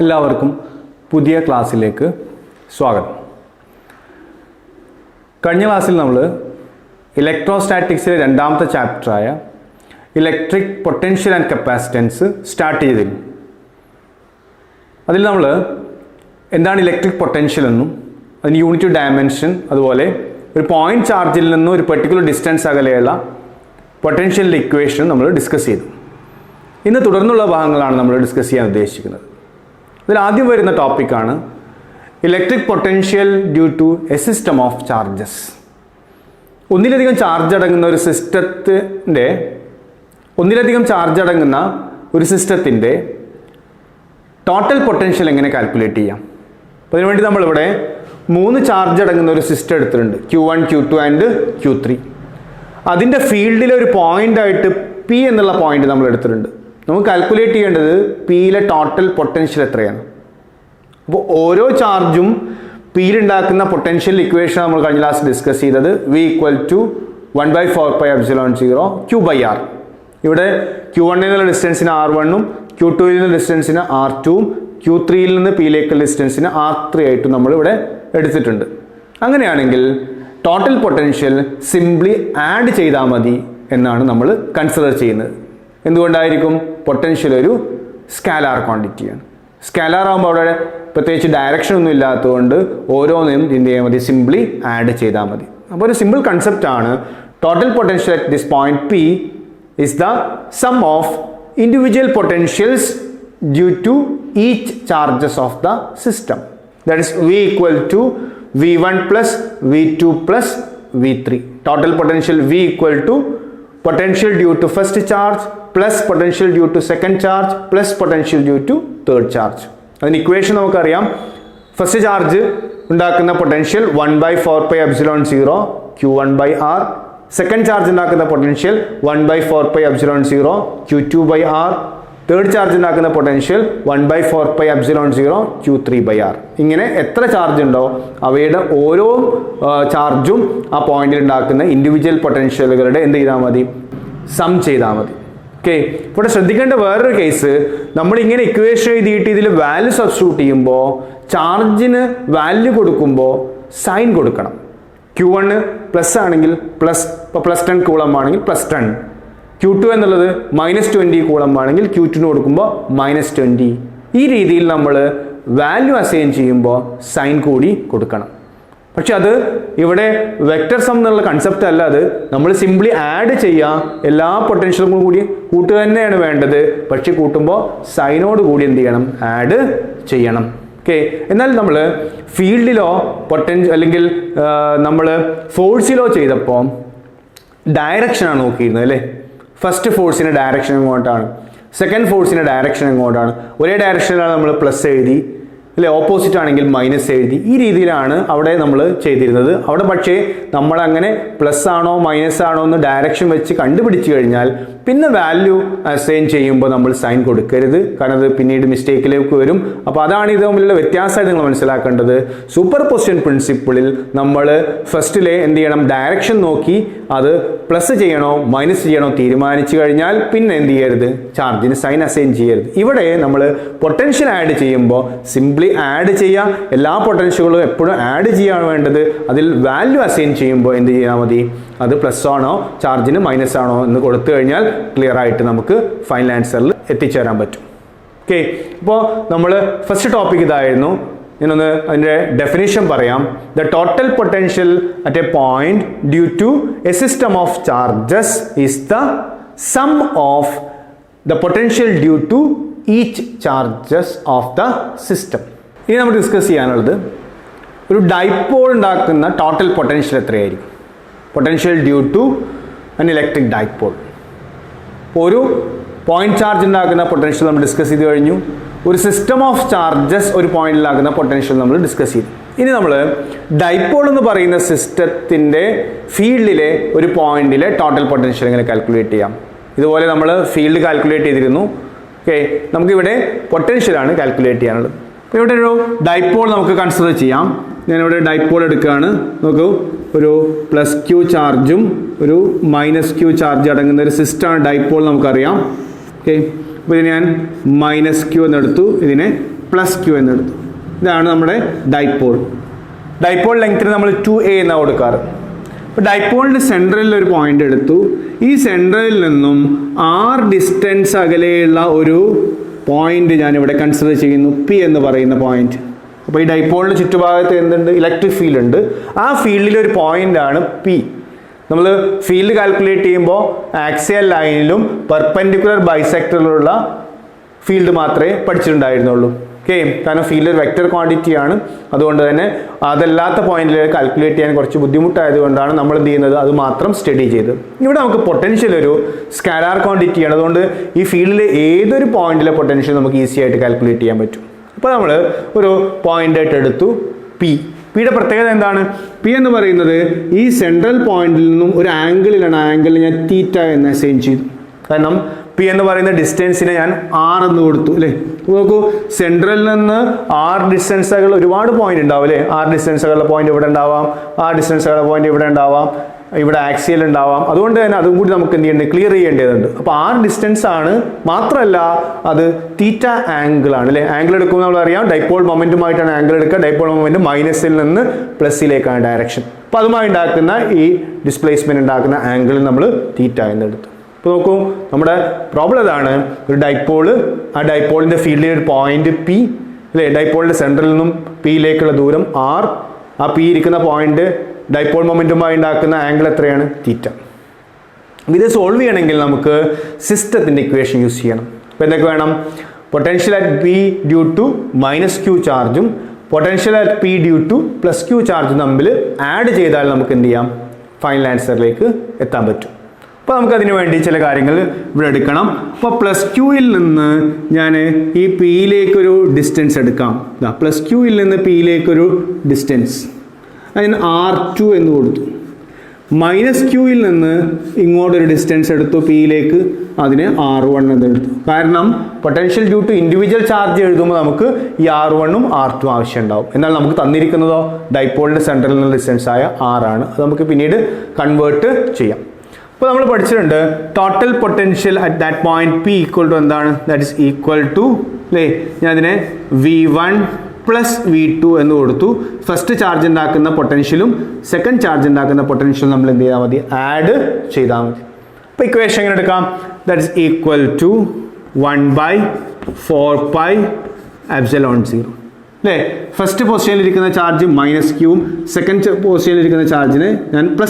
എല്ലാവർക്കും പുതിയ ക്ലാസ്സിലേക്ക് സ്വാഗതം. കഴിഞ്ഞ ക്ലാസ്സിൽ നമ്മൾ ഇലക്ട്രോസ്റ്റാറ്റിക്സിലെ രണ്ടാമത്തെ ചാപ്റ്ററായ electric potential and capacitance start ചെയ്തിരുന്നു. അതിൽ നമ്മൾ എന്താണ് ഇലക്ട്രിക് പൊട്ടൻഷ്യൽ എന്നും അതിന് യൂണിറ്റ് ഡയമെൻഷൻ, അതുപോലെ ഒരു പോയിന്റ് ചാർജിൽ നിന്നും ഒരു പെർട്ടിക്കുലർ ഡിസ്റ്റൻസ് അകലെയുള്ള പൊട്ടൻഷ്യൽ ഇക്വേഷൻ നമ്മൾ ഡിസ്കസ് ചെയ്തു. ഇന്ന് തുടർന്നുള്ള ഭാഗങ്ങളാണ് നമ്മൾ ഡിസ്കസ് ചെയ്യാൻ ഉദ്ദേശിക്കുന്നത്. ഇതിൽ ആദ്യം വരുന്ന ടോപ്പിക്കാണ് electric potential due to a system of charges. ഒന്നിലധികം ചാർജ് അടങ്ങുന്ന ഒരു സിസ്റ്റത്തിൻ്റെ ടോട്ടൽ പൊട്ടൻഷ്യൽ എങ്ങനെ കാൽക്കുലേറ്റ് ചെയ്യാം? അപ്പോൾ അതിനുവേണ്ടി നമ്മളിവിടെ 3 ചാർജ് അടങ്ങുന്ന ഒരു സിസ്റ്റം എടുത്തിട്ടുണ്ട്, Q1, Q2 ആൻഡ് Q3. അതിൻ്റെ ഫീൽഡിലെ ഒരു പോയിൻ്റായിട്ട് P എന്നുള്ള പോയിന്റ് നമ്മൾ എടുത്തിട്ടുണ്ട്. നമുക്ക് കാൽക്കുലേറ്റ് ചെയ്യേണ്ടത് പിയിലെ ടോട്ടൽ പൊട്ടൻഷ്യൽ എത്രയാണ്. അപ്പോൾ ഓരോ ചാർജും പിയിലുണ്ടാക്കുന്ന പൊട്ടൻഷ്യൽ ഇക്വേഷൻ നമ്മൾ കഴിഞ്ഞ ക്ലാസ് ഡിസ്കസ് ചെയ്തത് V = 1/4πε0 Q/R. ഇവിടെ Q1 എന്നുള്ള ഡിസ്റ്റൻസിന് R1ഉം Q2 ൽ നിന്ന് ഡിസ്റ്റൻസിന് R2ഉം Q3യിൽ നിന്ന് പിയിലേക്കുള്ള ഡിസ്റ്റൻസിന് R3 ആയിട്ടും നമ്മൾ ഇവിടെ എടുത്തിട്ടുണ്ട്. അങ്ങനെയാണെങ്കിൽ ടോട്ടൽ പൊട്ടൻഷ്യൽ സിംപ്ലി ആഡ് ചെയ്താൽ മതി എന്നാണ് നമ്മൾ കൺസിഡർ ചെയ്യുന്നത്. എന്തുകൊണ്ടായിരിക്കും? പൊട്ടൻഷ്യൽ ഒരു സ്കാലാർ ക്വാണ്ടിറ്റിയാണ്. സ്കാലാർ ആകുമ്പോൾ അവിടെ പ്രത്യേകിച്ച് ഡയറക്ഷൻ ഒന്നും ഇല്ലാത്തതുകൊണ്ട് ഓരോന്നും എന്ത് ചെയ്യാൽ മതി? സിംപ്ലി ആഡ് ചെയ്താൽ മതി. അപ്പോൾ ഒരു സിമ്പിൾ കൺസെപ്റ്റ് ആണ് total potential at this point P is the sum of individual potentials due to each charges of the system. That is V = V1 plus V2 plus V3. Total potential V = potential due to first charge plus potential due to second charge plus potential due to third charge. അതിന് equation നമുക്കറിയാം. First charge ഉണ്ടാക്കുന്ന potential 1/4πε0 Q1/R. Second charge ഉണ്ടാക്കുന്ന potential 1/4πε0 Q2/R. Third charge ഉണ്ടാക്കുന്ന potential 1/4πε0 Q3/R. ഇങ്ങനെ എത്ര charge ഉണ്ടോ അവയുടെ ഓരോ ചാർജും ആ പോയിന്റിൽ ഉണ്ടാക്കുന്ന ഇൻഡിവിജ്വൽ പൊട്ടൻഷ്യലുകളുടെ എന്ത് ചെയ്താൽ മതി? സം ചെയ്താൽ മതി. ഓക്കെ, ഇവിടെ ശ്രദ്ധിക്കേണ്ട വേറൊരു കേസ്, നമ്മളിങ്ങനെ ഇക്വേഷൻ എഴുതിയിട്ട് ഇതിൽ വാല്യൂ സബ്സ്റ്റിറ്റ്യൂട്ട് ചെയ്യുമ്പോൾ ചാർജിന് വാല്യൂ കൊടുക്കുമ്പോൾ സൈൻ കൊടുക്കണം. Q1 പ്ലസ് ആണെങ്കിൽ പ്ലസ്, ഇപ്പോൾ +10 കൂളം ആണെങ്കിൽ +10. Q2 എന്നുള്ളത് -20 കൂളം ആണെങ്കിൽ Q2 കൊടുക്കുമ്പോൾ -20. ഈ രീതിയിൽ നമ്മൾ വാല്യൂ അസൈൻ ചെയ്യുമ്പോൾ സൈൻ കൂടി കൊടുക്കണം. പക്ഷെ അത് ഇവിടെ വെക്റ്റർ സം എന്നുള്ള കൺസെപ്റ്റ് അല്ല. അത് നമ്മൾ സിംപ്ലി ആഡ് ചെയ്യുക, എല്ലാ പൊട്ടൻഷ്യലും കൂടി കൂട്ടുക തന്നെയാണ് വേണ്ടത്. പക്ഷെ കൂട്ടുമ്പോൾ സൈനോട് കൂടി എന്ത് ചെയ്യണം? ആഡ് ചെയ്യണം. ഓക്കെ, എന്നാൽ നമ്മൾ ഫീൽഡിലോ അല്ലെങ്കിൽ നമ്മൾ ഫോഴ്സിലോ ചെയ്തപ്പോൾ ഡയറക്ഷനാണ് നോക്കിയിരുന്നത് അല്ലേ? ഫസ്റ്റ് ഫോഴ്സിൻ്റെ ഡയറക്ഷൻ എങ്ങോട്ടാണ്, സെക്കൻഡ് ഫോഴ്സിൻ്റെ ഡയറക്ഷൻ എങ്ങോട്ടാണ്. ഒരേ ഡയറക്ഷനിലാണ് നമ്മൾ പ്ലസ് എഴുതി അല്ലെ, ഓപ്പോസിറ്റ് ആണെങ്കിൽ മൈനസ് എഴുതി. ഈ രീതിയിലാണ് അവിടെ നമ്മൾ ചെയ്തിരുന്നത്. അവിടെ പക്ഷേ നമ്മളങ്ങനെ പ്ലസ് ആണോ മൈനസ് ആണോ എന്ന് ഡയറക്ഷൻ വെച്ച് കണ്ടുപിടിച്ച് കഴിഞ്ഞാൽ പിന്നെ വാല്യൂ അസൈൻ ചെയ്യുമ്പോൾ നമ്മൾ സൈൻ കൊടുക്കരുത്, കാരണം അത് പിന്നീട് മിസ്റ്റേക്കിലേക്ക് വരും. അപ്പോൾ അതാണ് ഇത് തമ്മിലുള്ള വ്യത്യാസമായിട്ട് നിങ്ങൾ മനസ്സിലാക്കേണ്ടത്. സൂപ്പർ പൊസിഷൻ പ്രിൻസിപ്പിളിൽ നമ്മൾ ഫസ്റ്റിലെ എന്ത് ചെയ്യണം? ഡയറക്ഷൻ നോക്കി അത് പ്ലസ് ചെയ്യണോ മൈനസ് ചെയ്യണോ തീരുമാനിച്ചു കഴിഞ്ഞാൽ പിന്നെ എന്ത് ചെയ്യരുത്? ചാർജിന് സൈൻ അസൈൻ ചെയ്യരുത്. ഇവിടെ നമ്മൾ പൊട്ടൻഷ്യൽ ആഡ് ചെയ്യുമ്പോൾ സിംപ്ലി ആഡ് ചെയ്യാം. എല്ലാ പൊട്ടൻഷ്യലുകളും എപ്പോഴും ആഡ് ചെയ്യാണ് വേണ്ടത്. അതിൽ വാല്യൂ അസൈൻ ചെയ്യുമ്പോൾ എന്ത് ചെയ്യാൻ മതി? അത് പ്ലസ് ആണോ ചാർജിന് മൈനസ് ആണോ എന്ന് കൊടുത്തു കഴിഞ്ഞാൽ ക്ലിയർ ആയിട്ട് നമുക്ക് ഫൈനൽ ആൻസറിൽ എത്തിച്ചേരാൻ പറ്റും. ഓക്കെ, ഇപ്പോൾ നമ്മൾ ഫസ്റ്റ് ടോപ്പിക് ഇതായിരുന്നു. ഞാനൊന്ന് അതിൻ്റെ ഡെഫിനിഷൻ പറയാം. The total potential at a point due to a system of charges is the sum of the potential due to each charges of the system. ഇനി നമ്മൾ ഡിസ്കസ് ചെയ്യാനുള്ളത് ഒരു ഡൈപോൾ ഉണ്ടാക്കുന്ന ടോട്ടൽ പൊട്ടൻഷ്യൽ എത്രയായിരിക്കും? Potential due to an electric dipole. ഒരു point charge ഉണ്ടാക്കുന്ന potential നമ്മൾ discuss ചെയ്ത് കഴിഞ്ഞു. ഒരു സിസ്റ്റം ഓഫ് ചാർജസ് ഒരു പോയിന്റിലാക്കുന്ന പൊട്ടൻഷ്യൽ നമ്മൾ ഡിസ്കസ് ചെയ്തു. ഇനി നമ്മൾ ഡൈപോൾ എന്ന് പറയുന്ന സിസ്റ്റത്തിൻ്റെ ഫീൽഡിലെ ഒരു പോയിന്റിലെ ടോട്ടൽ പൊട്ടൻഷ്യൽ എങ്ങനെ കാൽക്കുലേറ്റ് ചെയ്യാം? ഇതുപോലെ നമ്മൾ ഫീൽഡ് കാൽക്കുലേറ്റ് ചെയ്തിരുന്നു. ഓക്കെ, നമുക്കിവിടെ പൊട്ടൻഷ്യലാണ് കാൽക്കുലേറ്റ് ചെയ്യാനുള്ളത്. അപ്പോൾ ഇവിടെ ഒരു ഡൈപോൾ നമുക്ക് കൺസിഡർ ചെയ്യാം. ഞാനിവിടെ ഡൈപോൾ എടുക്കുകയാണ്. നോക്കൂ, ഒരു +Q ചാർജും ഒരു -Q ചാർജ് അടങ്ങുന്ന ഒരു സിസ്റ്റമാണ് ഡൈപോൾ നമുക്കറിയാം. ഓക്കെ, അപ്പോൾ ഇത് ഞാൻ -Q എന്നെടുത്തു, ഇതിനെ പ്ലസ് ക്യൂ എന്നെടുത്തു. ഇതാണ് നമ്മുടെ ഡൈപോൾ. ഡൈപോൾ ലെങ്ത്തിന് നമ്മൾ 2a എന്നാണ് കൊടുക്കാറ്. അപ്പോൾ ഡൈപോളിൻ്റെ സെൻട്രലിൽ ഒരു പോയിന്റ് എടുത്തു. ഈ സെൻട്രലിൽ നിന്നും r ഡിസ്റ്റൻസ് അകലെയുള്ള ഒരു പോയിന്റ് ഞാനിവിടെ കൺസിഡർ ചെയ്യുന്നു, P എന്ന് പറയുന്ന പോയിന്റ്. അപ്പോൾ ഈ ഡൈപോളിൻ്റെ ചുറ്റുഭാഗത്ത് എന്തുണ്ട്? ഇലക്ട്രിക് ഫീൽഡ് ഉണ്ട്. ആ ഫീൽഡിലൊരു പോയിന്റാണ് P. നമ്മൾ ഫീൽഡ് കാൽക്കുലേറ്റ് ചെയ്യുമ്പോൾ ആക്സിയൽ ലൈനിലും പെർപെൻഡിക്കുലർ ബൈസെക്ടറിലുള്ള ഫീൽഡ് മാത്രമേ പഠിച്ചിട്ടുണ്ടായിരുന്നുള്ളൂ. ഓക്കെ, കാരണം ഫീൽഡ് ഒരു വെക്റ്റർ ക്വാണ്ടിറ്റി ആണ്. അതുകൊണ്ട് തന്നെ അതല്ലാത്ത പോയിന്റിൽ കാൽക്കുലേറ്റ് ചെയ്യാൻ കുറച്ച് ബുദ്ധിമുട്ടായതുകൊണ്ടാണ് നമ്മൾ എന്ത് ചെയ്യുന്നത്, അത് മാത്രം സ്റ്റഡി ചെയ്ത്. ഇവിടെ നമുക്ക് പൊട്ടൻഷ്യൽ ഒരു സ്കാലാർ ക്വാണ്ടിറ്റി ആണ്. അതുകൊണ്ട് ഈ ഫീൽഡിലെ ഏതൊരു പോയിന്റിലെ പൊട്ടൻഷ്യൽ നമുക്ക് ഈസി ആയിട്ട് കാൽക്കുലേറ്റ് ചെയ്യാൻ പറ്റും. അപ്പോൾ നമ്മൾ ഒരു പോയിന്റ് ആയിട്ട് എടുത്തു P. പിയുടെ പ്രത്യേകത എന്താണ്? P എന്ന് പറയുന്നത് ഈ സെൻട്രൽ പോയിന്റിൽ നിന്നും ഒരു ആംഗിളിലാണ്. ആംഗിളിൽ ഞാൻ തീറ്റ എന്ന് അസൈൻ ചെയ്തു. കാരണം P എന്ന് പറയുന്ന ഡിസ്റ്റൻസിനെ ഞാൻ R എന്ന് കൊടുത്തു അല്ലേ. നോക്കൂ, സെൻട്രലിൽ നിന്ന് R ഡിസ്റ്റൻസുകൾ ഒരുപാട് പോയിന്റ് ഉണ്ടാവും അല്ലേ. R ഡിസ്റ്റൻസുകളുടെ പോയിന്റ് ഇവിടെ ഉണ്ടാവാം, R ഡിസ്റ്റൻസുകളുടെ പോയിന്റ് ഇവിടെ ഉണ്ടാവാം, ഇവിടെ ആക്സിയൽ ഉണ്ടാവാം. അതുകൊണ്ട് തന്നെ അതും കൂടി നമുക്ക് എന്ത് ചെയ്യേണ്ടത്, ക്ലിയർ ചെയ്യേണ്ടതുണ്ട്. അപ്പോൾ R ഡിസ്റ്റൻസ് ആണ്, മാത്രമല്ല അത് തീറ്റ ആംഗിൾ ആണ് അല്ലേ. ആംഗിൾ എടുക്കുമ്പോൾ നമ്മൾ അറിയാം ഡൈപോൾ മൊമെന്റുമായിട്ടാണ് ആംഗിൾ എടുക്കുക. ഡൈപോൾ മൊമെന്റ് മൈനസിൽ നിന്ന് പ്ലസിലേക്കാണ് ഡയറക്ഷൻ. അപ്പോൾ അതുമായി ഉണ്ടാക്കുന്ന ഈ ഡിസ്പ്ലേസ്മെന്റ് ഉണ്ടാക്കുന്ന ആംഗിൾ നമ്മൾ തീറ്റ എന്നെടുത്തു. ഇപ്പോൾ നോക്കൂ, നമ്മുടെ പ്രോബ്ലം ഇതാണ്. ഒരു ഡൈപോള്, ആ ഡൈപോളിൻ്റെ ഫീൽഡിൽ ഒരു പോയിന്റ് P അല്ലേ. ഡൈപോളിൻ്റെ സെൻട്രലിൽ നിന്നും Pയിലേക്കുള്ള ദൂരം R. ആ P ഇരിക്കുന്ന പോയിന്റ് ഡൈപോൾ മൊമെന്റുമായി ഉണ്ടാക്കുന്ന ആംഗിൾ എത്രയാണ്? തീറ്റ. ഇത് സോൾവ് ചെയ്യണമെങ്കിൽ നമുക്ക് സിസ്റ്റത്തിൻ്റെ ഇക്വേഷൻ യൂസ് ചെയ്യണം. അപ്പോൾ എന്തൊക്കെ വേണം? Potential at P due to -q ചാർജും potential at P due to +q ചാർജും തമ്മിൽ ആഡ് ചെയ്താൽ നമുക്ക് എന്ത് ചെയ്യാം, ഫൈനൽ ആൻസറിലേക്ക് എത്താൻ പറ്റും. അപ്പോൾ നമുക്കതിന് വേണ്ടി ചില കാര്യങ്ങൾ ഇവിടെ എടുക്കണം. അപ്പോൾ +qയിൽ നിന്ന് ഞാൻ ഈ Pയിലേക്കൊരു ഡിസ്റ്റൻസ് എടുക്കാം. +qയിൽ നിന്ന് Pയിലേക്കൊരു ഡിസ്റ്റൻസ്, അതിന് R2 എന്ന് കൊടുത്തു. -qയിൽ നിന്ന് ഇങ്ങോട്ടൊരു ഡിസ്റ്റൻസ് എടുത്തു Pയിലേക്ക്, അതിന് R1 എന്ന് എടുത്തു. കാരണം potential due to individual charge എഴുതുമ്പോൾ നമുക്ക് ഈ R1ഉം R2 ആവശ്യം ഉണ്ടാവും. എന്നാൽ നമുക്ക് തന്നിരിക്കുന്നതോ ഡൈപോളിൻ്റെ സെൻട്രലിൽ നിന്ന് ഡിസ്റ്റൻസ് ആയ R ആണ്. അത് നമുക്ക് പിന്നീട് കൺവേർട്ട് ചെയ്യാം. അപ്പോൾ നമ്മൾ പഠിച്ചിട്ടുണ്ട് total potential at that point P equal to എന്താണ്? ദാറ്റ് ഇസ് ഈക്വൽ ടു അല്ലേ, ഞാൻ അതിനെ V1 + V2 എന്ന് കൊടുത്തു. ഫസ്റ്റ് ചാർജ് ഉണ്ടാക്കുന്ന പൊട്ടൻഷ്യലും സെക്കൻഡ് ചാർജ് ഉണ്ടാക്കുന്ന പൊട്ടൻഷ്യലും നമ്മൾ എന്ത് ചെയ്താൽ മതി, ആഡ് ചെയ്താൽ മതി. അപ്പോൾ ഇക്വേഷൻ എങ്ങനെ എടുക്കാം? ദാറ്റ് ഇസ് ഈക്വൽ ടു 1/4πε0 അല്ലേ. ഫസ്റ്റ് പൊസിഷനിലിരിക്കുന്ന ചാർജ് -q, സെക്കൻഡ് പൊസിഷനിലിരിക്കുന്ന ചാർജിന് ഞാൻ +q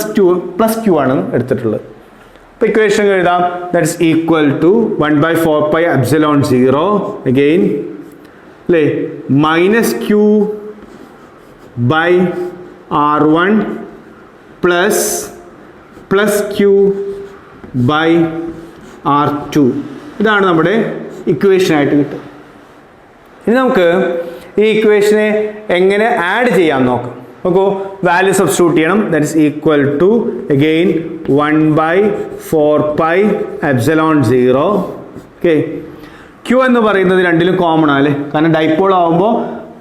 ആണ് എടുത്തിട്ടുള്ളത്. അപ്പോൾ ഇക്വേഷൻ എഴുതാം. That is equal to 1/4πε0 again അല്ലേ, -q/R1 +q/R2. ഇതാണ് നമ്മുടെ ഇക്വേഷനായിട്ട് കിട്ടുക. ഇനി നമുക്ക് ഈ ഇക്വേഷനെ എങ്ങനെ ആഡ് ചെയ്യാൻ നോക്കാം. നോക്കൂ, വാല്യൂ സബ്സ്റ്റിറ്റ്യൂട്ട് ചെയ്യണം. That is equal to again 1/4πε0. Okay, Q എന്ന് പറയുന്നത് രണ്ടിലും കോമൺ ആണ് അല്ലേ. കാരണം ഡൈപോൾ ആവുമ്പോൾ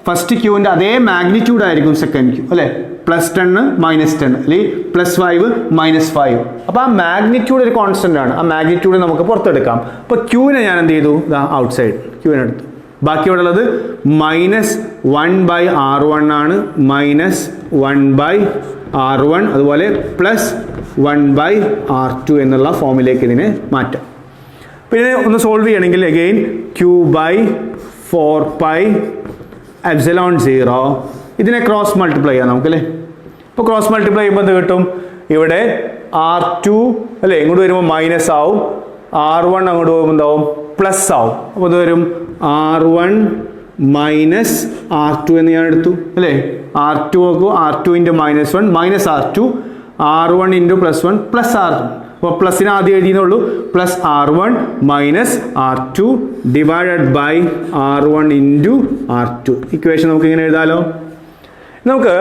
ഫസ്റ്റ് ക്യൂവിൻ്റെ അതേ മാഗ്നിറ്റ്യൂഡ് ആയിരിക്കും സെക്കൻഡ് ക്യൂ അല്ലേ. +10 -10 അല്ലെങ്കിൽ +5 -5. അപ്പോൾ ആ മാഗ്നിറ്റ്യൂഡ് ഒരു കോൺസ്റ്റന്റ് ആണ്. ആ മാഗ്നിറ്റ്യൂഡ് നമുക്ക് പുറത്തെടുക്കാം. അപ്പോൾ ക്യൂവിനെ ഞാൻ എന്ത് ചെയ്തു, ഔട്ട് സൈഡ് ക്യൂവിനെ എടുത്തു. ബാക്കിയുള്ള ഉള്ളത് -1/R1 ആണ്, -1/R1 അതുപോലെ +1/R2 എന്നുള്ള ഫോമിലേക്ക് ഇതിനെ മാറ്റാം. പിന്നെ ഒന്ന് സോൾവ് ചെയ്യണമെങ്കിൽ അഗെയിൻ q/4πε0 ഇതിനെ ക്രോസ് മൾട്ടിപ്ലൈ ചെയ്യാം നമുക്കല്ലേ. ഇപ്പോൾ ക്രോസ് മൾട്ടിപ്ലൈ ചെയ്യുമ്പോൾ എന്ത് കിട്ടും? ഇവിടെ R2 അല്ലേ, ഇങ്ങോട്ട് വരുമ്പോൾ മൈനസ് ആവും, R1 അങ്ങോട്ട് പോകുമ്പോൾ എന്താവും, പ്ലസ് ആവും. അപ്പോൾ ഇത് വരും R1 - R2 എന്ന് ഞാൻ എടുത്തു അല്ലേ. R2 നോക്കൂ, R2 × -1 -R2, R1 × +1 +R2. അപ്പോൾ പ്ലസിന് ആദ്യം എഴുതിയെന്നുള്ളൂ, +R1 - R2 divided by R1 × R2. Equation നമുക്ക് ഇങ്ങനെ എഴുതാലോ. നമുക്ക്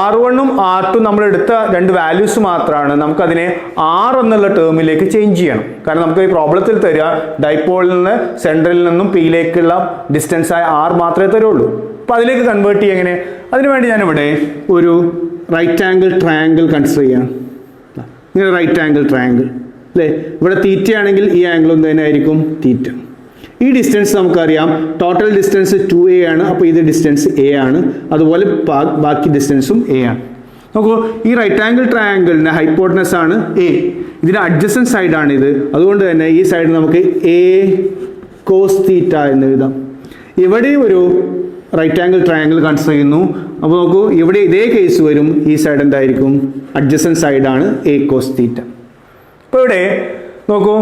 R1ഉം R2 നമ്മൾ എടുത്ത രണ്ട് വാല്യൂസ് മാത്രമാണ്. നമുക്കതിനെ R എന്നുള്ള ടേമിലേക്ക് ചേഞ്ച് ചെയ്യണം. കാരണം നമുക്ക് ഈ പ്രോബ്ലത്തിൽ തരിക ഡൈപോളിൽ നിന്ന് സെൻട്രലിൽ നിന്നും Pയിലേക്കുള്ള ഡിസ്റ്റൻസ് ആയ R മാത്രമേ തരുള്ളൂ. അപ്പോൾ അതിലേക്ക് കൺവേർട്ട് ചെയ്യുക എങ്ങനെ? അതിനുവേണ്ടി ഞാനിവിടെ ഒരു റൈറ്റ് ആംഗിൾ ട്രയാങ്കിൾ കൺസിഡർ ചെയ്യാം. ഇങ്ങനെ റൈറ്റ് ആംഗിൾ ട്രയാങ്കിൾ അല്ലേ. ഇവിടെ തീറ്റ ആണെങ്കിൽ ഈ ആംഗിളും തന്നെ ആയിരിക്കും തീറ്റ. ഈ ഡിസ്റ്റൻസ് നമുക്കറിയാം ടോട്ടൽ ഡിസ്റ്റൻസ് 2a ആണ്. അപ്പോൾ ഇത് ഡിസ്റ്റൻസ് a ആണ്. അതുപോലെ ബാക്കി ഡിസ്റ്റൻസും a ആണ്. നോക്കൂ, ഈ റൈറ്റ് ആംഗിൾ ട്രയാംഗിളിൻ്റെ ഹൈപ്പോട്ടനസ് ആണ് a. ഇതിൻ്റെ അഡ്ജസൻറ്റ് സൈഡാണ് ഇത്. അതുകൊണ്ട് തന്നെ ഈ സൈഡ് നമുക്ക് a cos തീറ്റ എന്ന് എഴുതാം. ഇവിടെയും ഒരു റൈറ്റ് ആംഗിൾ ട്രയാംഗിൾ കൺസിഡർ ചെയ്യുന്നു. അപ്പോൾ നോക്കൂ, ഇവിടെ ഇതേ കേസ് വരും. ഈ സൈഡ് എന്തായിരിക്കും? അഡ്ജസൻറ്റ് സൈഡാണ് a cos തീറ്റ. ഇപ്പോൾ ഇവിടെ നോക്കൂ,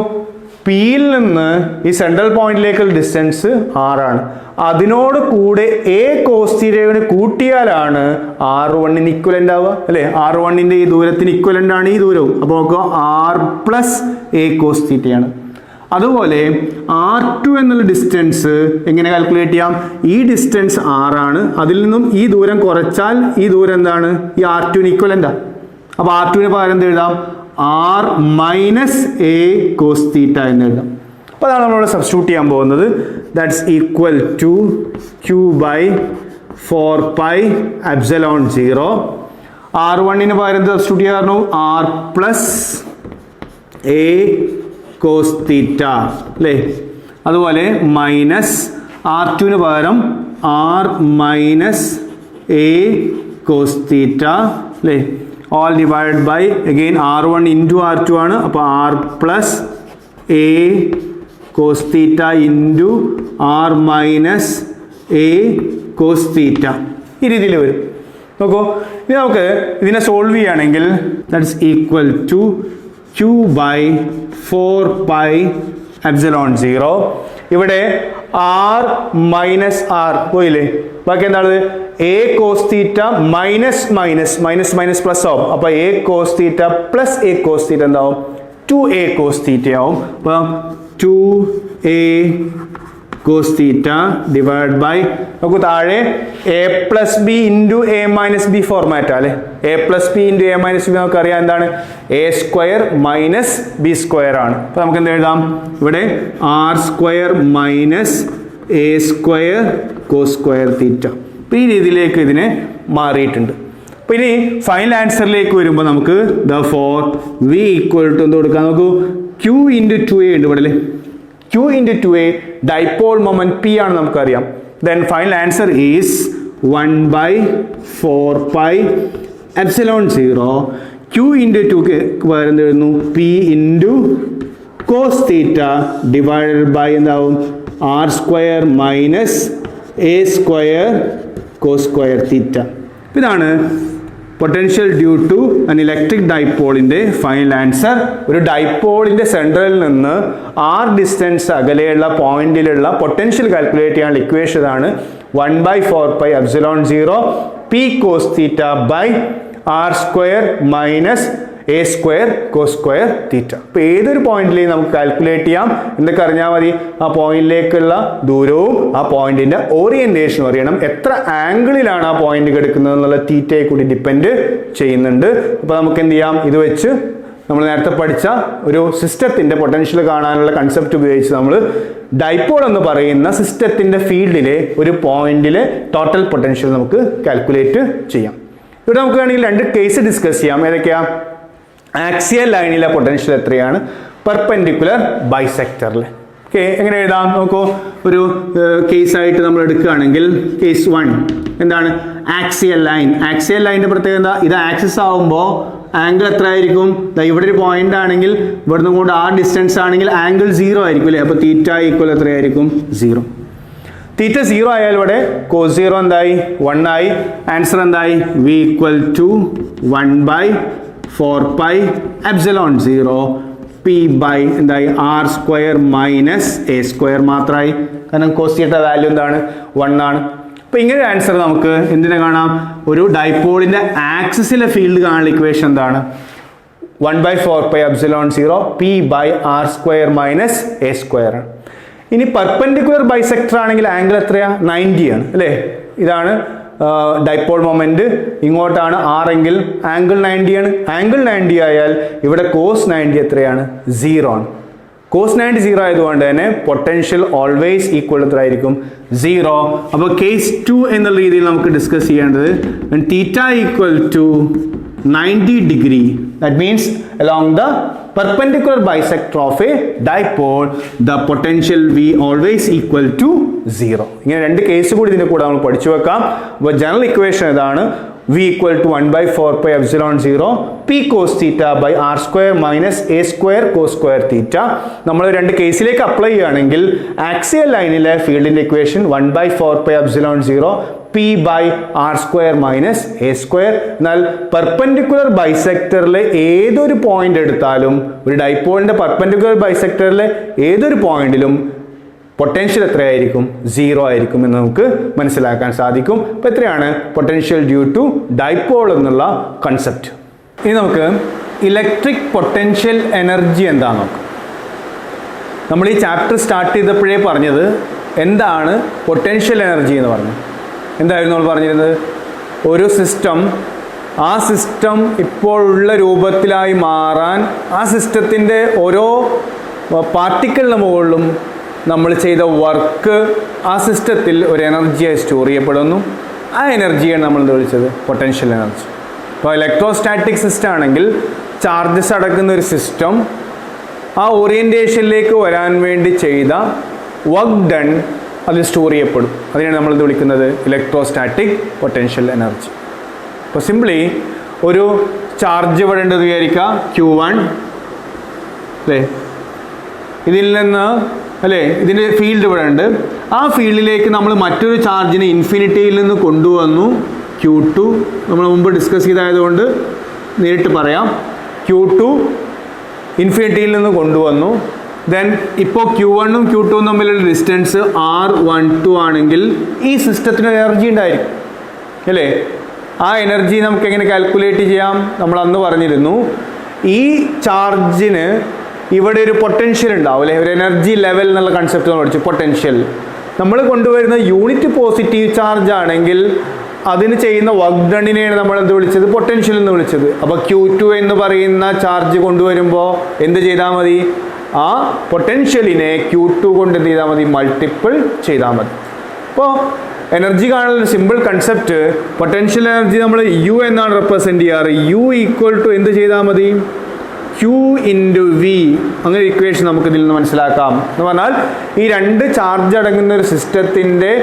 പിയിൽ നിന്ന് ഈ സെൻട്രൽ പോയിന്റിലേക്കുള്ള ഡിസ്റ്റൻസ് 6 ആണ്. അതിനോട് കൂടെ a cos തീറ്റയോട് കൂട്ടിയാലാണ് R1 ഇക്വലൻ്റ് ആവുക അല്ലേ? R1 ഈ ദൂരത്തിന് ഇക്വലൻ്റ് ആണ് ഈ ദൂരവും. അപ്പോൾ നോക്കുക, r പ്ലസ് a cos തീറ്റയാണ്. അതുപോലെ R2 എന്നുള്ള ഡിസ്റ്റൻസ് എങ്ങനെ കാൽക്കുലേറ്റ് ചെയ്യാം? ഈ ഡിസ്റ്റൻസ് 6 ആണ്. അതിൽ നിന്നും ഈ ദൂരം കുറച്ചാൽ ഈ ദൂരം എന്താണ്? ഈ R2 ഇക്വലൻ്റാണ്. അപ്പോൾ R2 പകരം എന്ത് എഴുതാം? r minus a cos theta എന്ന് എഴുതാം. അപ്പോൾ അതാണ് നമ്മളിവിടെ സബ്സ്റ്റിറ്റ്യൂട്ട് ചെയ്യാൻ പോകുന്നത്. That's equal to q by 4 pi epsilon 0. R1 പകരം സബ്സ്റ്റിറ്റ്യൂട്ട് ചെയ്യാറുണ്ട് r plus a cos theta അല്ലേ? അതുപോലെ മൈനസ് R2 പകരം r minus a cos theta അല്ലേ? all divided by again R1 into R2 ആണ്. അപ്പോൾ r plus a cos theta into r minus a cos theta ഈ രീതിയിൽ വരും. നോക്കൂ, ഇനി നമുക്ക് ഇതിനെ സോൾവ് ചെയ്യുകയാണെങ്കിൽ that's equal to q by 4 pi epsilon 0. ഇവിടെ r മൈനസ് r പോയില്ലേ? ബാക്കി എന്താണ്? a cos theta minus minus minus minus plus ആവും. അപ്പോൾ a cos theta plus a cos തീറ്റ എന്താവും? 2a cos തീറ്റ ആവും. അപ്പം 2a cos theta divide by നമുക്ക് താഴെ a plus B into a minus B format അല്ലേ? a plus B into a minus B നമുക്കറിയാം എന്താണ്? a square minus B square ആണ്. അപ്പോൾ നമുക്ക് എന്ത് എഴുതാം? ഇവിടെ r square minus a square cos square theta. അപ്പോൾ ഈ രീതിയിലേക്ക് ഇതിനെ മാറിയിട്ടുണ്ട്. അപ്പോൾ ഇനി ഫൈനൽ ആൻസറിലേക്ക് വരുമ്പോൾ നമുക്ക് therefore v ഈക്വൽ ടു എന്ത് കൊടുക്കാം? നോക്കൂ, q ഇൻറ്റു 2a ഉണ്ട് ഇവിടെ അല്ലേ? q into 2a dipole moment p ആണ് നമുക്കറിയാം. Then final answer is 1 by 4 pi epsilon 0. q into 2 പകരം എന്ത് വരുന്നു? p into cos theta divided by എന്താവും? r square minus a square cos square theta. ഇതാണ് potential due to an electric ഡൈപോളിൻ്റെ final answer. ഒരു ഡൈപോളിൻ്റെ സെൻട്രലിൽ നിന്ന് r ഡിസ്റ്റൻസ് അകലെയുള്ള പോയിന്റിലുള്ള പൊട്ടൻഷ്യൽ കാൽക്കുലേറ്റ് ചെയ്യാനുള്ള ഇക്വേഷൻ ആണ് 1 by 4 pi epsilon 0 p cos theta by r square minus a square cos square theta. അപ്പോൾ ഏതൊരു പോയിന്റിലേയും നമുക്ക് കാൽക്കുലേറ്റ് ചെയ്യാം. എന്തൊക്കെ അറിഞ്ഞാൽ മതി? ആ പോയിന്റിലേക്കുള്ള ദൂരവും ആ പോയിന്റിന്റെ ഓറിയന്റേഷനും അറിയണം. എത്ര ആംഗിളിലാണ് ആ പോയിന്റ് കിടക്കുന്നത് എന്നുള്ള തീറ്റയെ കൂടി ഡിപ്പെൻഡ് ചെയ്യുന്നുണ്ട്. അപ്പോൾ നമുക്ക് എന്ത് ചെയ്യാം? ഇത് വെച്ച് നമ്മൾ നേരത്തെ പഠിച്ച ഒരു സിസ്റ്റത്തിന്റെ പൊട്ടൻഷ്യൽ കാണാനുള്ള കൺസെപ്റ്റ് ഉപയോഗിച്ച് നമ്മൾ ഡൈപോൾ എന്ന് പറയുന്ന സിസ്റ്റത്തിന്റെ ഫീൽഡിലെ ഒരു പോയിന്റിലെ ടോട്ടൽ പൊട്ടൻഷ്യൽ നമുക്ക് കാൽക്കുലേറ്റ് ചെയ്യാം. ഇവിടെ നമുക്ക് വേണമെങ്കിൽ 2 കേസ് ഡിസ്കസ് ചെയ്യാം. ഏതൊക്കെയാ? ആക്സിയൽ ലൈനിലെ പൊട്ടൻഷ്യൽ എത്രയാണ്? പെർപെൻഡിക്കുലർ ബൈസെക്ടറിൽ. ഓക്കെ, എങ്ങനെ എഴുതാം? നോക്കൂ, ഒരു കേസായിട്ട് നമ്മൾ എടുക്കുകയാണെങ്കിൽ കേസ് 1 എന്താണ്? Axial line. ആക്സിയൽ ലൈനിന്റെ പ്രത്യേകത എന്താ? ഇത് ആക്സിസ് ആവുമ്പോൾ ആംഗിൾ എത്ര ആയിരിക്കും? ഇവിടെ ഒരു പോയിന്റ് ആണെങ്കിൽ ഇവിടുന്ന് കൊണ്ട് ആ ഡിസ്റ്റൻസ് ആണെങ്കിൽ ആംഗിൾ 0 ആയിരിക്കും അല്ലേ? അപ്പോൾ തീറ്റ ഈക്വൽ എത്രയായിരിക്കും? 0. തീറ്റ 0 ആയാൽ ഇവിടെ കോസ് 0 എന്തായി? 1 ആയി. ആൻസർ എന്തായി? v equal to 1 by 4 pi epsilon 0 p by എന്തായി? r square minus a square മാത്രമായി. കാരണം കോസ് തീറ്റ വാല്യൂ എന്താണ്? 1 ആണ്. അപ്പോൾ ഇങ്ങനെ ആൻസർ നമുക്ക് എന്തിനെ കാണാം? ഒരു ഡൈപോളിന്റെ ആക്സിസിലെ ഫീൽഡ് കാണാനുള്ള ഇക്വേഷൻ എന്താണ്? 1 by 4 pi epsilon 0 p by r square minus a square ആണ്. ഇനി പെർപെൻഡിക്കുലർ ബൈസെക്ടർ ആണെങ്കിൽ ആംഗിൾ എത്രയാ? 90 ആണ് അല്ലേ? ഇതാണ് ഡൈപോൾ മൊമെന്റ്. ഇങ്ങോട്ടാണ് r എങ്കിൽ ആംഗിൾ 90 ആണ്. ആംഗിൾ 90 ആയാൽ ഇവിടെ കോസ് 90 എത്രയാണ്? 0 ആണ്. കോസ് 90 0 ആയതുകൊണ്ട് തന്നെ പൊട്ടൻഷ്യൽ ഓൾവേസ് ഈക്വൽ എത്രയായിരിക്കും? 0. അപ്പോൾ കേസ് 2 എന്നുള്ള രീതിയിൽ നമുക്ക് ഡിസ്കസ് ചെയ്യേണ്ടത് theta equal to 90 degree, that means along the perpendicular bisector of a dipole, the potential V always equal to 0. ഇങ്ങനെ രണ്ട് കേസ് കൂടി ഇതിന്റെ കൂടെ നമ്മൾ പഠിച്ചു വെക്കാം. അപ്പോൾ ജനറൽ ഇക്വേഷൻ ഇതാണ്, V equal to 1 by 4 pi epsilon 0 P cos theta by R square minus A square cos square theta. നമ്മൾ രണ്ട് കേസിലേക്ക് അപ്ലൈ ചെയ്യുകയാണെങ്കിൽ ആക്സിയൽ ലൈനിലെ ഫീൽഡിന്റെ equation 1 by 4 pi epsilon 0 P by R square minus A square. എന്നാൽ perpendicular ബൈസെക്ടറിലെ ഏതൊരു point എടുത്താലും, ഒരു ഡൈപോളിന്റെ പെർപെൻഡിക്കുലർ ബൈസെക്ടറിലെ ഏതൊരു പോയിന്റിലും പൊട്ടൻഷ്യൽ എത്രയായിരിക്കും? 0 ആയിരിക്കും എന്ന് നമുക്ക് മനസ്സിലാക്കാൻ സാധിക്കും. അപ്പോൾ എത്രയാണ് പൊട്ടൻഷ്യൽ ഡ്യൂ ടു ഡൈപോൾ എന്നുള്ള കൺസെപ്റ്റ്. ഇനി നമുക്ക് ഇലക്ട്രിക് പൊട്ടൻഷ്യൽ എനർജി എന്താണെന്ന് നോക്കാം. നമ്മൾ ഈ ചാപ്റ്റർ സ്റ്റാർട്ട് ചെയ്തപ്പോഴേ പറഞ്ഞത് എന്താണ് പൊട്ടൻഷ്യൽ എനർജി എന്ന് പറഞ്ഞു. എന്തായിരുന്നു നമ്മൾ പറഞ്ഞിരുന്നത്? ഒരു സിസ്റ്റം ആ സിസ്റ്റം ഇപ്പോഴുള്ള രൂപത്തിലായി മാറാൻ ആ സിസ്റ്റത്തിൻ്റെ ഓരോ പാർട്ടിക്കിളിന് മുകളിലും നമ്മൾ ചെയ്ത വർക്ക് ആ സിസ്റ്റത്തിൽ ഒരു എനർജിയായി സ്റ്റോർ ചെയ്യപ്പെടുന്നു. ആ എനർജിയാണ് നമ്മൾ എന്താ വിളിച്ചത്? Potential energy. ഇപ്പോൾ ഇലക്ട്രോസ്റ്റാറ്റിക് സിസ്റ്റം ആണെങ്കിൽ ചാർജസ് അടക്കുന്ന ഒരു സിസ്റ്റം ആ ഓറിയൻറ്റേഷനിലേക്ക് വരാൻ വേണ്ടി ചെയ്ത വർക്ക് ഡൺ അതിൽ സ്റ്റോർ ചെയ്യപ്പെടും. അതിനാണ് നമ്മളിത് വിളിക്കുന്നത് ഇലക്ട്രോസ്റ്റാറ്റിക് പൊട്ടൻഷ്യൽ എനർജി. അപ്പോൾ സിംപ്ലി ഒരു ചാർജ് ഇവിടെ ഉണ്ട് വിചാരിക്കുക, Q1 അല്ലേ, ഇതിൽ നിന്ന് അല്ലേ ഇതിൻ്റെ ഫീൽഡ് ഇവിടെ ഉണ്ട്. ആ ഫീൽഡിലേക്ക് നമ്മൾ മറ്റൊരു ചാർജിനെ ഇൻഫിനിറ്റിയിൽ നിന്ന് കൊണ്ടുവന്നു, Q2. നമ്മൾ മുമ്പ് ഡിസ്കസ് ചെയ്തായതുകൊണ്ട് നേരിട്ട് പറയാം, Q2 ഇൻഫിനിറ്റിയിൽ നിന്ന് കൊണ്ടുവന്നു. ദെൻ ഇപ്പോൾ Q1ഉം Q2ഉം തമ്മിലുള്ള ഡിസ്റ്റൻസ് R12 ആണെങ്കിൽ ഈ സിസ്റ്റത്തിന് എനർജി ഉണ്ടായിരിക്കും അല്ലേ. ആ എനർജി നമുക്ക് എങ്ങനെ കാൽക്കുലേറ്റ് ചെയ്യാം? നമ്മൾ അന്ന് പറഞ്ഞിരുന്നു, ഈ ചാർജിന് ഇവിടെ ഒരു പൊട്ടൻഷ്യൽ ഉണ്ടാവും അല്ലേ, ഒരു എനർജി ലെവൽ എന്നുള്ള കൺസെപ്റ്റ് നമ്മൾ പഠിച്ചു. പൊട്ടൻഷ്യൽ നമ്മൾ കൊണ്ടുവരുന്ന യൂണിറ്റ് പോസിറ്റീവ് ചാർജ് ആണെങ്കിൽ അതിന് ചെയ്യുന്ന വർക്ക് ഡണ്ണിനെയാണ് നമ്മൾ എന്ത് വിളിച്ചത്? പൊട്ടൻഷ്യൽ എന്ന് വിളിച്ചത്. അപ്പോൾ Q2 എന്ന് പറയുന്ന ചാർജ് കൊണ്ടുവരുമ്പോൾ എന്ത് ചെയ്താൽ മതി? ആ പൊട്ടൻഷ്യലിനെ Q2 കൊണ്ട് എന്ത് ചെയ്താൽ മതി? മൾട്ടിപ്പിൾ ചെയ്താൽ മതി. അപ്പോൾ എനർജി കാണുന്ന സിമ്പിൾ കൺസെപ്റ്റ്, പൊട്ടൻഷ്യൽ എനർജി നമ്മൾ U എന്നാണ് റെപ്രസെൻറ്റ് ചെയ്യാറ്. U ഈക്വൽ ടു എന്ത് ചെയ്താൽ മതി? Q into V. അങ്ങനെ ഇക്വേഷൻ നമുക്ക് ഇതിൽ നിന്ന് മനസ്സിലാക്കാം. എന്ന് പറഞ്ഞാൽ ഈ രണ്ട് ചാർജ് അടങ്ങുന്ന ഒരു സിസ്റ്റത്തിൻ്റെ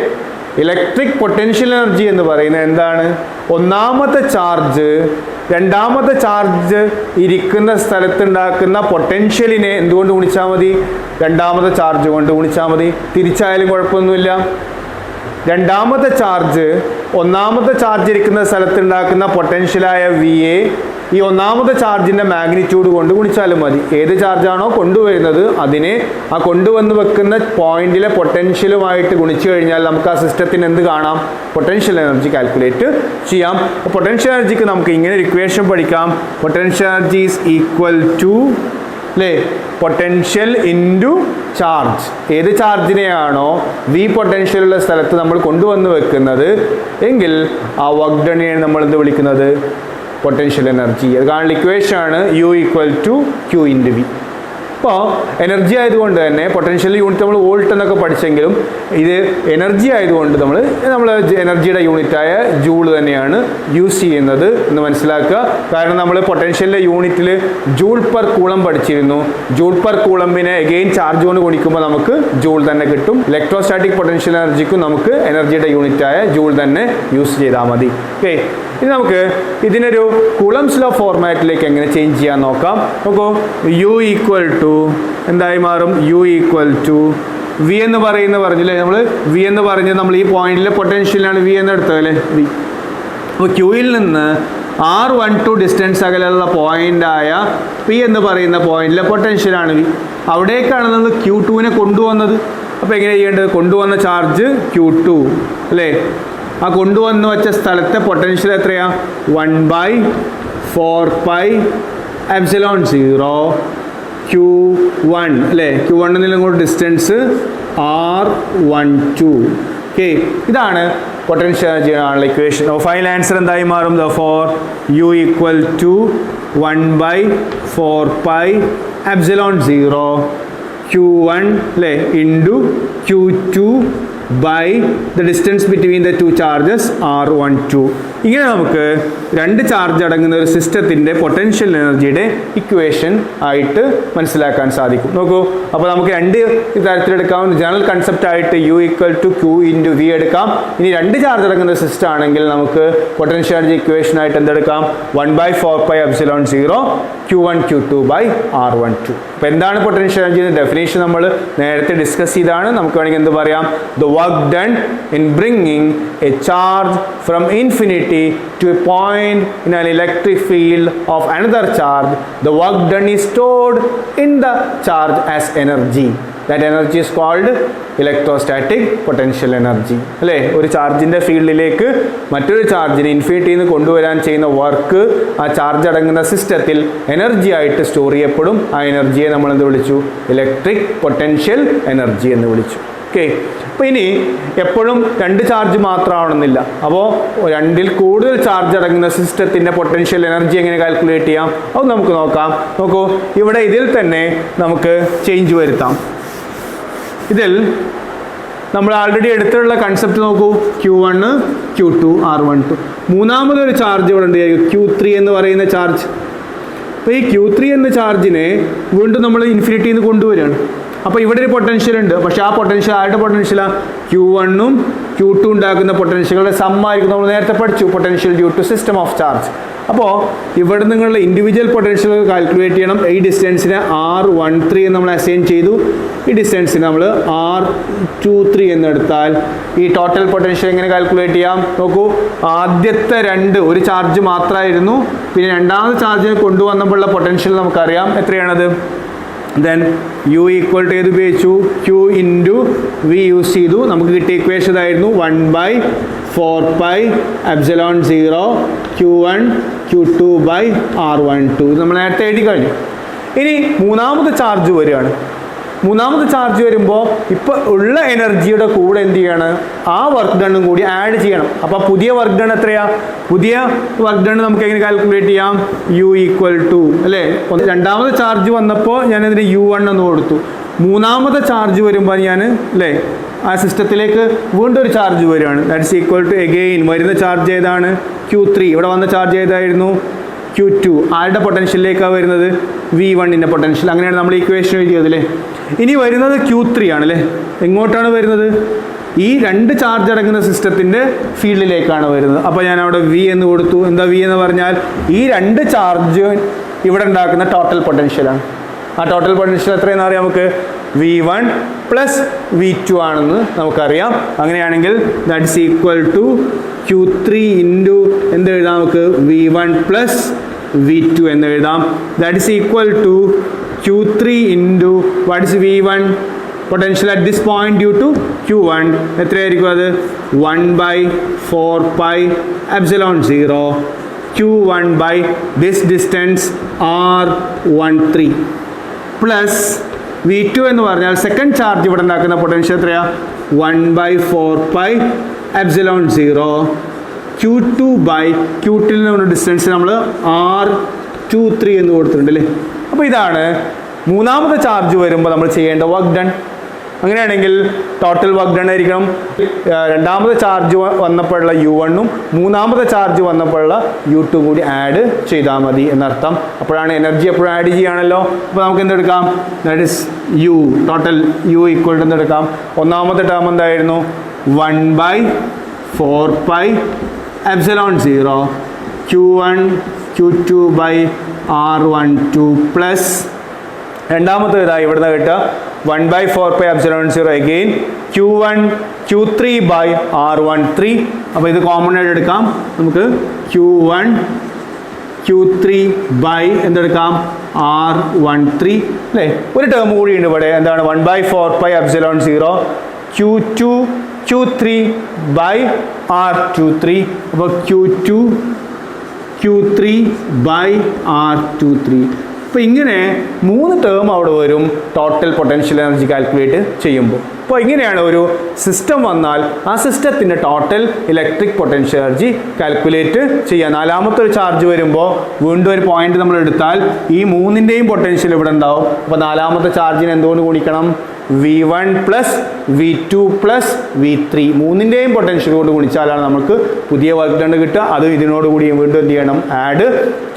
ഇലക്ട്രിക് പൊട്ടൻഷ്യൽ എനർജി എന്ന് പറയുന്നത് എന്താണ്? ഒന്നാമത്തെ ചാർജ് രണ്ടാമത്തെ ചാർജ് ഇരിക്കുന്ന സ്ഥലത്തുണ്ടാക്കുന്ന പൊട്ടൻഷ്യലിനെ എന്തുകൊണ്ട് ഗുണിച്ചാൽ മതി? രണ്ടാമത്തെ ചാർജ് കൊണ്ട് ഗുണിച്ചാൽ മതി. തിരിച്ചായാലും കുഴപ്പമൊന്നുമില്ല. രണ്ടാമത്തെ ചാർജ് ഒന്നാമത്തെ ചാർജ് ഇരിക്കുന്ന സ്ഥലത്തുണ്ടാക്കുന്ന പൊട്ടൻഷ്യലായ VA ഈ ഒന്നാമത്തെ ചാർജിൻ്റെ മാഗ്നിറ്റ്യൂഡ് കൊണ്ട് ഗുണിച്ചാലും മതി. ഏത് ചാർജാണോ കൊണ്ടുവരുന്നത് അതിനെ ആ കൊണ്ടുവന്ന് വെക്കുന്ന പോയിന്റിലെ പൊട്ടൻഷ്യലുമായിട്ട് ഗുണിച്ചു കഴിഞ്ഞാൽ നമുക്ക് ആ സിസ്റ്റത്തിന് എന്ത് കാണാം? പൊട്ടൻഷ്യൽ എനർജി കാൽക്കുലേറ്റ് ചെയ്യാം. പൊട്ടൻഷ്യൽ എനർജിക്ക് നമുക്ക് ഇങ്ങനെ ഒരു ഇക്വേഷൻ പഠിക്കാം. Potential energy is equal to അല്ലേ പൊട്ടൻഷ്യൽ ഇൻറ്റു ചാർജ്. ഏത് ചാർജിനെയാണോ V പൊട്ടൻഷ്യലുള്ള സ്ഥലത്ത് നമ്മൾ കൊണ്ടുവന്ന് വെക്കുന്നത് എങ്കിൽ ആ വർക്ക് ഡണ്ണിനെയാണ് നമ്മൾ എന്ത് വിളിക്കുന്നത്? Potential energy. അത് കാണുന്ന ഇക്വേഷൻ ആണ് U equal to Q into V. അപ്പോൾ എനർജി ആയതുകൊണ്ട് തന്നെ പൊട്ടൻഷ്യൽ യൂണിറ്റ് നമ്മൾ വോൾട്ട് എന്നൊക്കെ പഠിച്ചെങ്കിലും ഇത് എനർജി ആയതുകൊണ്ട് നമ്മൾ എനർജിയുടെ യൂണിറ്റായ ജൂൾ തന്നെയാണ് യൂസ് ചെയ്യുന്നത് എന്ന് മനസ്സിലാക്കുക. കാരണം നമ്മൾ പൊട്ടൻഷ്യലിൻ്റെ യൂണിറ്റിൽ ജൂൾ പെർ കൂളം പഠിച്ചിരുന്നു. ജൂൾ പെർ കൂളമ്പിനെ എഗെയിൻ ചാർജ് കൊണ്ട് ഗുണിക്കുമ്പോൾ നമുക്ക് ജൂൾ തന്നെ കിട്ടും. ഇലക്ട്രോസ്റ്റാറ്റിക് പൊട്ടൻഷ്യൽ എനർജിക്കും നമുക്ക് എനർജിയുടെ യൂണിറ്റായ ജൂൾ തന്നെ യൂസ് ചെയ്താൽ മതി. ഓക്കെ, ഇനി നമുക്ക് ഇതിനൊരു കൂളംസ് ലോ ഫോർമാറ്റിലേക്ക് എങ്ങനെ ചേഞ്ച് ചെയ്യാൻ നോക്കാം. നോക്കൂ, U ഈക്വൽ ടു എന്തായി മാറും? U ഈക്വൽ ടു V എന്ന് പറഞ്ഞില്ലേ നമ്മൾ? V എന്ന് പറഞ്ഞത് നമ്മൾ ഈ പോയിന്റിലെ പൊട്ടൻഷ്യലാണ് V എന്ന് എടുത്തത് അല്ലേ, V. അപ്പോൾ Qയിൽ നിന്ന് R12 ഡിസ്റ്റൻസ് അകലെയുള്ള പോയിന്റായ P എന്ന് പറയുന്ന പോയിന്റിലെ പൊട്ടൻഷ്യലാണ് V. അവിടേക്കാണ് നമ്മൾ Q2നെ കൊണ്ടുവന്നത്. അപ്പോൾ എങ്ങനെ ചെയ്യേണ്ടത്? കൊണ്ടുവന്ന ചാർജ് Q2 അല്ലേ, ആ കൊണ്ടുവന്ന് വെച്ച സ്ഥലത്തെ പൊട്ടൻഷ്യൽ എത്രയാ? 1/4 pi epsilon 0 Q1 അല്ലേ. Q1 നിന്നും കൂടെ ഡിസ്റ്റൻസ് R12. ഓക്കെ, ഇതാണ് പൊട്ടൻഷ്യൽ എനർജി ആണുള്ള ഇക്വേഷൻ. ഫൈനൽ ആൻസർ എന്തായി മാറും? Therefore U equal to 1/4 pi epsilon 0 Q1 അല്ലേ into Q2 by the distance between the two charges R12. ഇങ്ങനെ നമുക്ക് രണ്ട് ചാർജ് അടങ്ങുന്ന ഒരു സിസ്റ്റത്തിൻ്റെ പൊട്ടൻഷ്യൽ എനർജിയുടെ ഇക്വേഷൻ ആയിട്ട് മനസ്സിലാക്കാൻ സാധിക്കും. നോക്കൂ, അപ്പോൾ നമുക്ക് രണ്ട് തരത്തിലെടുക്കാം. ജനറൽ കൺസെപ്റ്റ് ആയിട്ട് U = Q × V എടുക്കാം. ഇനി രണ്ട് ചാർജ് അടങ്ങുന്ന സിസ്റ്റം ആണെങ്കിൽ നമുക്ക് പൊട്ടൻഷ്യൽ എനർജി ഇക്വേഷൻ ആയിട്ട് എന്തെടുക്കാം? 1/4πε0 Q1 Q2 R12. അപ്പോൾ എന്താണ് പൊട്ടൻഷ്യൽ എനർജി? ഡെഫിനേഷൻ നമ്മൾ നേരത്തെ ഡിസ്കസ് ചെയ്താണ്. നമുക്ക് വേണമെങ്കിൽ എന്ത് പറയാം? The work done in bringing a charge from infinity to a point in an electric field of another charge. The work done is stored in the charge as energy. That energy is called electrostatic potential energy. അല്ലേ? ഒരു ചാർജിൻ്റെ ഫീൽഡിലേക്ക് മറ്റൊരു ചാർജിന് ഇൻഫിനിറ്റിയിൽ നിന്ന് കൊണ്ടുവരാൻ ചെയ്യുന്ന work ആ charge അടങ്ങുന്ന സിസ്റ്റത്തിൽ എനർജി ആയിട്ട് സ്റ്റോർ ചെയ്യപ്പെടും. ആ എനർജിയെ നമ്മൾ എന്ത് വിളിച്ചു? ഇലക്ട്രിക് പൊട്ടൻഷ്യൽ എനർജി എന്ന് വിളിച്ചു. ഓക്കെ. അപ്പോൾ ഇനി എപ്പോഴും രണ്ട് ചാർജ് മാത്രമാവണമെന്നില്ല. അപ്പോൾ രണ്ടിൽ കൂടുതൽ ചാർജ് അടങ്ങുന്ന സിസ്റ്റത്തിൻ്റെ പൊട്ടൻഷ്യൽ എനർജി എങ്ങനെ കാൽക്കുലേറ്റ് ചെയ്യാം? അത് നമുക്ക് നോക്കാം. നോക്കൂ, ഇവിടെ ഇതിൽ തന്നെ നമുക്ക് ചേഞ്ച് വരുത്താം. ഇതിൽ നമ്മൾ ആൾറെഡി എടുത്തിട്ടുള്ള കൺസെപ്റ്റ് നോക്കൂ. Q1 Q2 R12. മൂന്നാമതൊരു ചാർജ് ഇവിടെ ഉണ്ട്, Q3 എന്ന് പറയുന്ന ചാർജ്. അപ്പോൾ ഈ Q3 എന്ന ചാർജിനെ വീണ്ടും നമ്മൾ ഇൻഫിനിറ്റിയിൽ നിന്ന് കൊണ്ടുവരികയാണ്. അപ്പോൾ ഇവിടെ ഒരു പൊട്ടൻഷ്യൽ ഉണ്ട്. പക്ഷേ ആ പൊട്ടൻഷ്യൽ ആരുടെ പൊട്ടൻഷ്യലാണ്? Q1 Q2 ഉണ്ടാക്കുന്ന പൊട്ടൻഷ്യലുകളുടെ സമ്മായിരിക്കും. നമ്മൾ നേരത്തെ പഠിച്ചു, potential due to system of charge. അപ്പോൾ ഇവിടെ നിങ്ങളുടെ ഇൻഡിവിജ്വൽ പൊട്ടൻഷ്യൽ കാൽക്കുലേറ്റ് ചെയ്യണം. ഈ ഡിസ്റ്റൻസിനെ R13 എന്ന് നമ്മൾ അസൈൻ ചെയ്തു. ഈ ഡിസ്റ്റൻസിന് നമ്മൾ R23 എന്നെടുത്താൽ ഈ ടോട്ടൽ പൊട്ടൻഷ്യൽ എങ്ങനെ കാൽക്കുലേറ്റ് ചെയ്യാം? നോക്കൂ, ആദ്യത്തെ ഒരു ചാർജ് മാത്രമായിരുന്നു. പിന്നെ രണ്ടാമത്തെ ചാർജിനെ കൊണ്ടുവന്നപ്പോഴുള്ള പൊട്ടൻഷ്യൽ നമുക്കറിയാം. എത്രയാണത്? ദെൻ U = ഏത് ഉപയോഗിച്ചു? Q × V യൂസ് ചെയ്തു. നമുക്ക് കിട്ടിയ ഇക്വേഷൻ ഇതായിരുന്നു, 1/4πε0 Q1 Q2 R12. നമ്മൾ നേരത്തെ എഴുതി കഴിഞ്ഞു. ഇനി മൂന്നാമത്തെ ചാർജ് വരികയാണ്. മൂന്നാമത്തെ ചാർജ് വരുമ്പോൾ ഇപ്പോൾ ഉള്ള എനർജിയുടെ കൂടെ എന്ത് ചെയ്യണം? ആ വർക്ക് ഡണ്ണും കൂടി ആഡ് ചെയ്യണം. അപ്പോൾ പുതിയ വർക്ക് ഡൺ എത്രയാ? പുതിയ വർക്ക് ഡൺ നമുക്ക് എങ്ങനെ കാൽക്കുലേറ്റ് ചെയ്യാം? U = അല്ലേ, രണ്ടാമത്തെ ചാർജ് വന്നപ്പോൾ ഞാനതിന് U1 എന്ന് കൊടുത്തു. മൂന്നാമത്തെ ചാർജ് വരുമ്പോൾ ഞാൻ അല്ലേ ആ സിസ്റ്റത്തിലേക്ക് വീണ്ടും ഒരു ചാർജ് വരികയാണ്. ദാറ്റ്സ് ഈക്വൽ ടു എഗെയിൻ വരുന്ന ചാർജ് ഏതാണ്? Q3. ഇവിടെ വന്ന ചാർജ് ഏതായിരുന്നു? Q2. ആരുടെ പൊട്ടൻഷ്യലിലേക്കാണ് വരുന്നത്? V1ൻ്റെ പൊട്ടൻഷ്യൽ. അങ്ങനെയാണ് നമ്മൾ ഇക്വേഷൻ എഴുതിയത് അല്ലേ. ഇനി വരുന്നത് Q3 ആണല്ലേ. എങ്ങോട്ടാണ് വരുന്നത്? ഈ രണ്ട് ചാർജ് അടങ്ങുന്ന സിസ്റ്റത്തിൻ്റെ ഫീൽഡിലേക്കാണ് വരുന്നത്. അപ്പോൾ ഞാൻ അവിടെ V എന്ന് കൊടുത്തു. എന്താ V എന്ന് പറഞ്ഞാൽ ഈ രണ്ട് ചാർജ് ഇവിടെ ഉണ്ടാക്കുന്ന ടോട്ടൽ പൊട്ടൻഷ്യലാണ്. ആ ടോട്ടൽ പൊട്ടൻഷ്യൽ എത്രയെന്ന് അറിയാം നമുക്ക്? V1 + V2 ആണെന്ന് നമുക്കറിയാം. അങ്ങനെയാണെങ്കിൽ ദാറ്റ്സ് ഈക്വൽ ടു Q3 × എന്ത് എഴുതാം നമുക്ക്? V1 + V2 എന്ന് എഴുതാം. That's equal to Q3 × what is V1 potential at this point due to Q1 എത്രയായിരിക്കും? അത് 1/4πε0 Q1 this distance R13 plus V2 എന്ന് പറഞ്ഞാൽ സെക്കൻഡ് ചാർജ് ഇവിടെ ഉണ്ടാക്കുന്ന പൊട്ടൻഷ്യൽ എത്രയാ? 1/4πε0 Q2 Q2 നിന്ന് ഡിസ്റ്റൻസ് നമ്മൾ R23 എന്ന് കൊടുത്തിട്ടുണ്ട് അല്ലേ. അപ്പോൾ ഇതാണ് മൂന്നാമത്തെ ചാർജ് വരുമ്പോൾ നമ്മൾ ചെയ്യേണ്ട വർക്ക് ഡൺ. അങ്ങനെയാണെങ്കിൽ ടോട്ടൽ വർക്ക് ഡൺ ആയിരിക്കണം രണ്ടാമത്തെ ചാർജ് വന്നപ്പോഴുള്ള U1ഉം മൂന്നാമത്തെ ചാർജ് വന്നപ്പോഴുള്ള U2 കൂടി ആഡ് ചെയ്താൽ മതി എന്നർത്ഥം. അപ്പോഴാണ് എനർജി എപ്പോഴും ആഡ് ചെയ്യുകയാണല്ലോ. അപ്പോൾ നമുക്ക് എന്തെടുക്കാം? That is U total U = എന്തെടുക്കാം? ഒന്നാമത്തെ ടേം എന്തായിരുന്നു? 1/4πε0 Q1 Q2 R12 പ്ലസ് രണ്ടാമത്തെ ഇതാ ഇവിടുന്ന് കിട്ടുക 1/4πε0 അഗെയിൻ Q1 Q3 R13. അപ്പോൾ ഇത് കോമൺ ആയിട്ട് എടുക്കാം. നമുക്ക് Q1 Q3 എന്തെടുക്കാം? R13 അല്ലേ. ഒരു ടേം കൂടിയുണ്ട് ഇവിടെ. എന്താണ്? 1/4πε0 Q2 Q3 R23. അപ്പോൾ Q2 Q3 R23. അപ്പോൾ ഇങ്ങനെ 3 ടേം അവിടെ വരും ടോട്ടൽ പൊട്ടൻഷ്യൽ എനർജി കാൽക്കുലേറ്റ് ചെയ്യുമ്പോൾ. അപ്പോൾ ഇങ്ങനെയാണ് ഒരു സിസ്റ്റം വന്നാൽ ആ സിസ്റ്റത്തിൻ്റെ total electric potential energy calculate ചെയ്യുക. നാലാമത്തെ ഒരു ചാർജ് വരുമ്പോൾ വീണ്ടും ഒരു പോയിന്റ് നമ്മൾ എടുത്താൽ ഈ മൂന്നിൻ്റെയും പൊട്ടൻഷ്യൽ ഇവിടെ ഉണ്ടാവും. അപ്പോൾ നാലാമത്തെ ചാർജിന് എന്തുകൊണ്ട് ഗുണിക്കണം? V1 plus V2 plus V3 മൂന്നിൻ്റെയും potential കൊണ്ട് ഗുണിച്ചാലാണ് നമുക്ക് പുതിയ വർക്ക് ഡൺ കിട്ടുക. അത് ഇതിനോട് കൂടി വീണ്ടും എന്ത് ചെയ്യണം, ആഡ്